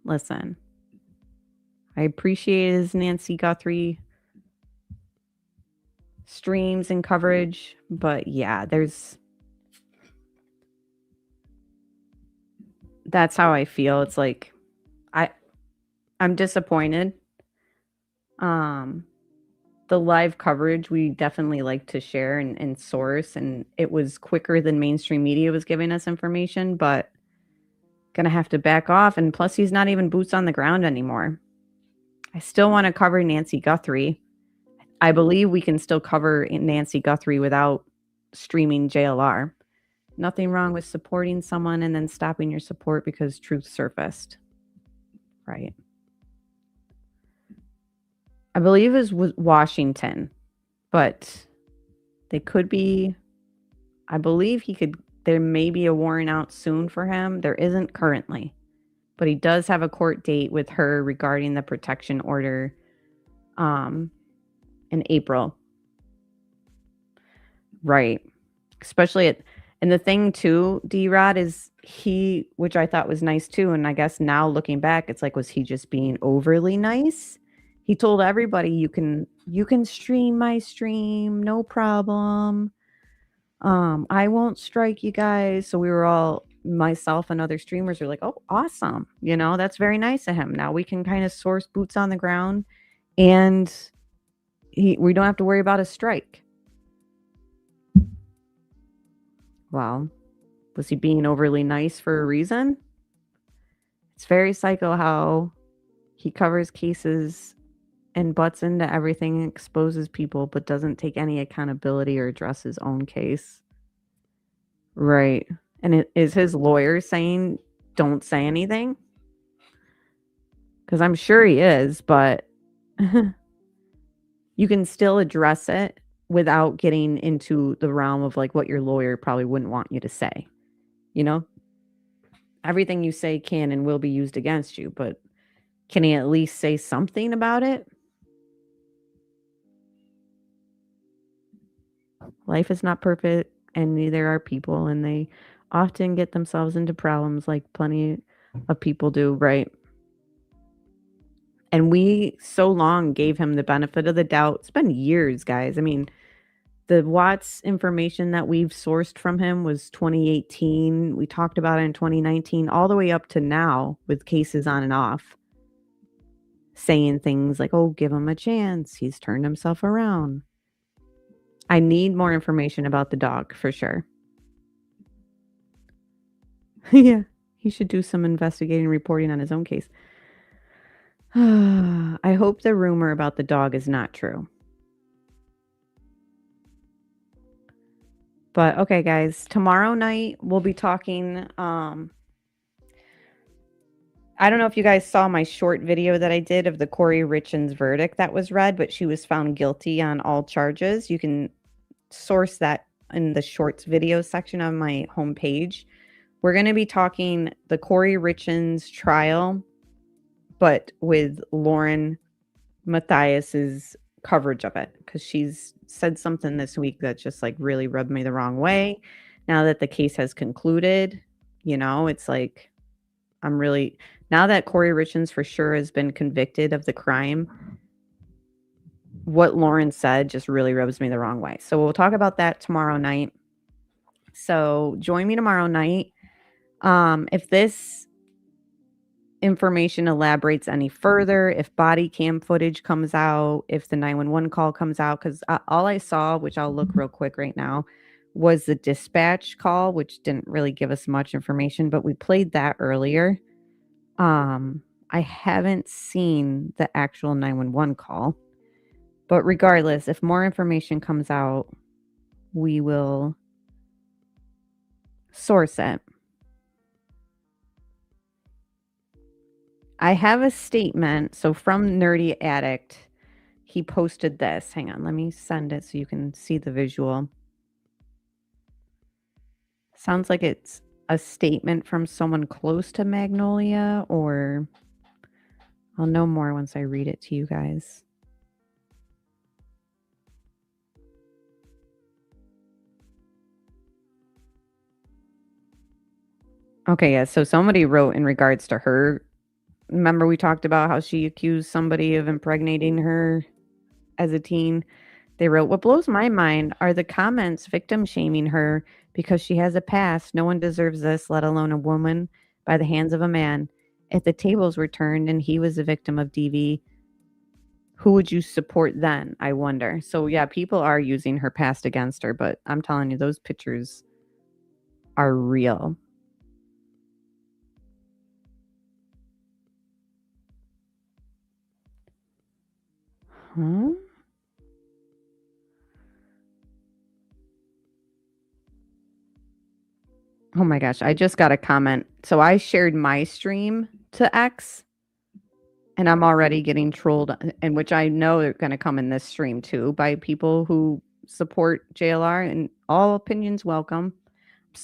Listen. I appreciate his Nancy Guthrie streams and coverage, but yeah, that's how I feel. It's like I'm disappointed. The live coverage we definitely like to share and source, and it was quicker than mainstream media was giving us information, but gonna have to back off. And plus, he's not even boots on the ground anymore. I still want to cover Nancy Guthrie. I believe we can still cover Nancy Guthrie without streaming JLR. Nothing wrong with supporting someone and then stopping your support because truth surfaced. Right. I believe it was Washington, but they could be. I believe there may be a warrant out soon for him. There isn't currently, but he does have a court date with her regarding the protection order in April. Right. Especially and the thing too, D-Rod, is which I thought was nice too, and I guess now looking back, it's like, was he just being overly nice? He told everybody, you can stream my stream, no problem. I won't strike you guys. So we were all, myself and other streamers, were like, oh, awesome. That's very nice of him. Now we can kind of source boots on the ground, and we don't have to worry about a strike. Well, was he being overly nice for a reason? It's very psycho how he covers cases and butts into everything, exposes people, but doesn't take any accountability or address his own case. Right. And is his lawyer saying, don't say anything? Because I'm sure he is, but you can still address it without getting into the realm of like what your lawyer probably wouldn't want you to say. Everything you say can and will be used against you, but can he at least say something about it? Life is not perfect, and neither are people, and they often get themselves into problems like plenty of people do, right? And we so long gave him the benefit of the doubt. It's been years, guys. I mean, the Watts information that we've sourced from him was 2018. We talked about it in 2019, all the way up to now with cases on and off, saying things like, oh, give him a chance. He's turned himself around. I need more information about the dog for sure. Yeah, he should do some investigating reporting on his own case. I hope the rumor about the dog is not true. But okay, guys, tomorrow night we'll be talking. I don't know if you guys saw my short video that I did of the Corey Richens verdict that was read, but she was found guilty on all charges. You can source that in the shorts video section of my homepage. We're going to be talking the Corey Richens trial, but with Lauren Matthias's coverage of it, because she's said something this week that just like really rubbed me the wrong way. Now that the case has concluded, it's like, now that Corey Richens for sure has been convicted of the crime, what Lauren said just really rubs me the wrong way. So we'll talk about that tomorrow night. So join me tomorrow night. If this information elaborates any further, if body cam footage comes out, if the 911 call comes out, because all I saw, which I'll look real quick right now, was the dispatch call, which didn't really give us much information, but we played that earlier. I haven't seen the actual 911 call, but regardless, if more information comes out, we will source it. I have a statement. So from Nerdy Addict, he posted this. Hang on, let me send it so you can see the visual. Sounds like it's a statement from someone close to Magnolia, or I'll know more once I read it to you guys. Okay, yeah, so somebody wrote in regards to her. Remember we talked about how she accused somebody of impregnating her as a teen? They wrote, what blows my mind are the comments victim shaming her because she has a past. No one deserves this, let alone a woman by the hands of a man. If the tables were turned and he was a victim of DV, who would you support then? I wonder. So yeah, people are using her past against her, but I'm telling you, those pictures are real. Huh? Oh my gosh, I just got a comment. So I shared my stream to X, And I'm already getting trolled, and which I know are going to come in this stream too, by people who support JLR, and all opinions welcome.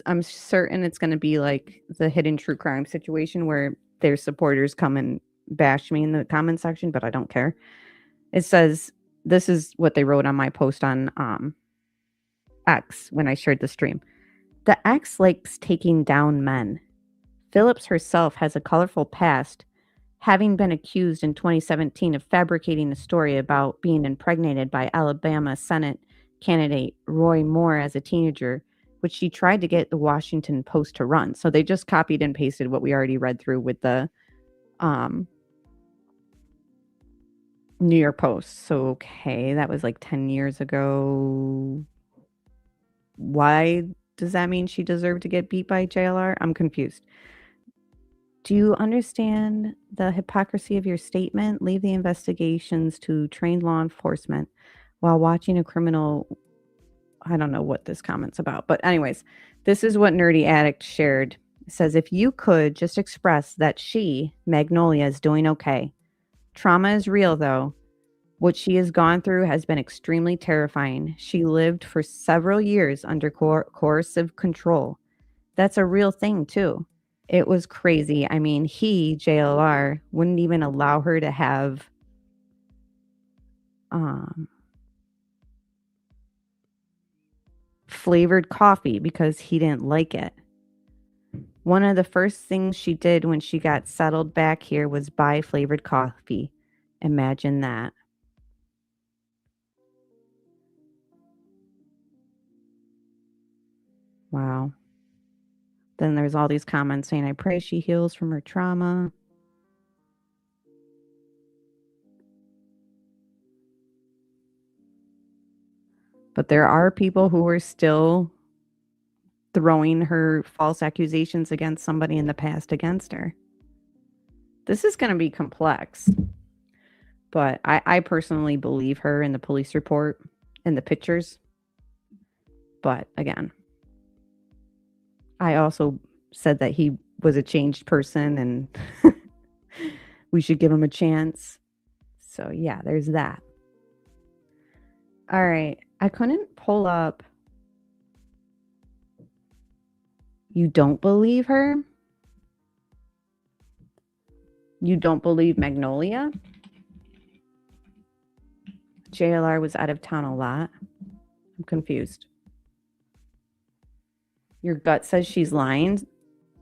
I'm certain it's going to be like the hidden true crime situation where their supporters come and bash me in the comment section, but I don't care. It says, this is what they wrote on my post on X when I shared the stream. The ex likes taking down men. Phillips herself has a colorful past, having been accused in 2017 of fabricating a story about being impregnated by Alabama Senate candidate Roy Moore as a teenager, which she tried to get the Washington Post to run. So they just copied and pasted what we already read through with the New York Post. So, okay, that was like 10 years ago. Why does that mean she deserved to get beat by JLR? I'm confused. Do you understand the hypocrisy of your statement? Leave the investigations to trained law enforcement while watching a criminal. I don't know what this comment's about. But anyways, this is what Nerdy Addict shared. It says, if you could just express that she, Magnolia, is doing okay. Trauma is real, though. What she has gone through has been extremely terrifying. She lived for several years under coercive control. That's a real thing, too. It was crazy. I mean, he, JLR, wouldn't even allow her to have flavored coffee because he didn't like it. One of the first things she did when she got settled back here was buy flavored coffee. Imagine that. Wow. Then there's all these comments saying, I pray she heals from her trauma. But there are people who are still throwing her false accusations against somebody in the past against her. This is going to be complex. But I personally believe her in the police report and the pictures. But again, I also said that he was a changed person and we should give him a chance. So yeah, there's that. All right. I couldn't pull up. You don't believe her? You don't believe Magnolia? JLR was out of town a lot. I'm confused. Your gut says she's lying.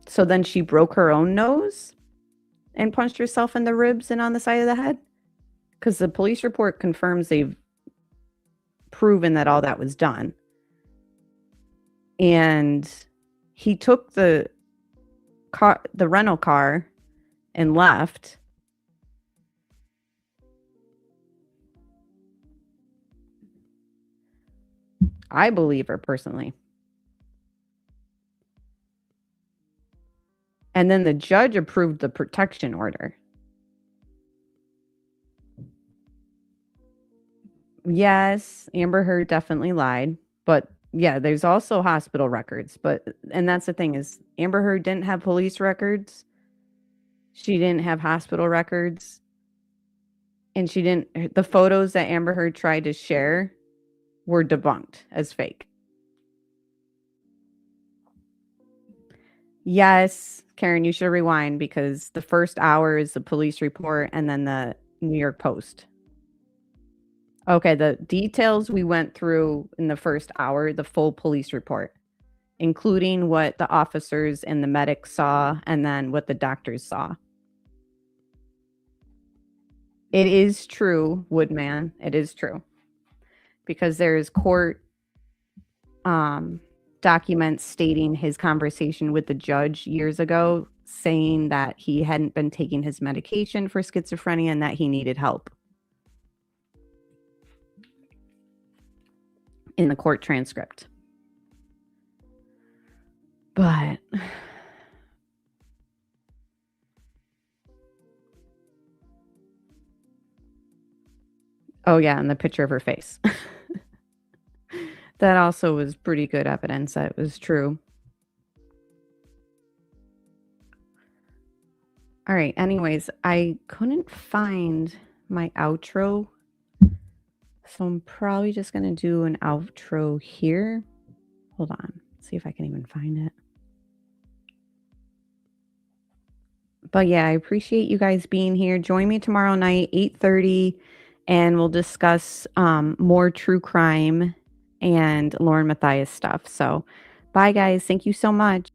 So then she broke her own nose and punched herself in the ribs and on the side of the head? Because the police report confirms they've proven that all that was done. And he took the rental car and left. I believe her personally. And then the judge approved the protection order. Yes, Amber Heard definitely lied. But yeah, there's also hospital records. And that's the thing is Amber Heard didn't have police records. She didn't have hospital records. And the photos that Amber Heard tried to share were debunked as fake. Yes, Karen, you should rewind because the first hour is the police report and then the New York Post. Okay, the details we went through in the first hour, the full police report, including what the officers and the medics saw and then what the doctors saw. It is true, Woodman. It is true. Because there's court documents stating his conversation with the judge years ago, saying that he hadn't been taking his medication for schizophrenia and that he needed help. In the court transcript. But oh yeah, and the picture of her face. That also was pretty good evidence that it was true. All right. Anyways, I couldn't find my outro. So I'm probably just going to do an outro here. Hold on. See if I can even find it. But yeah, I appreciate you guys being here. Join me tomorrow night, 8:30, and we'll discuss more true crime and Lauren Matthias stuff. So bye, guys. Thank you so much.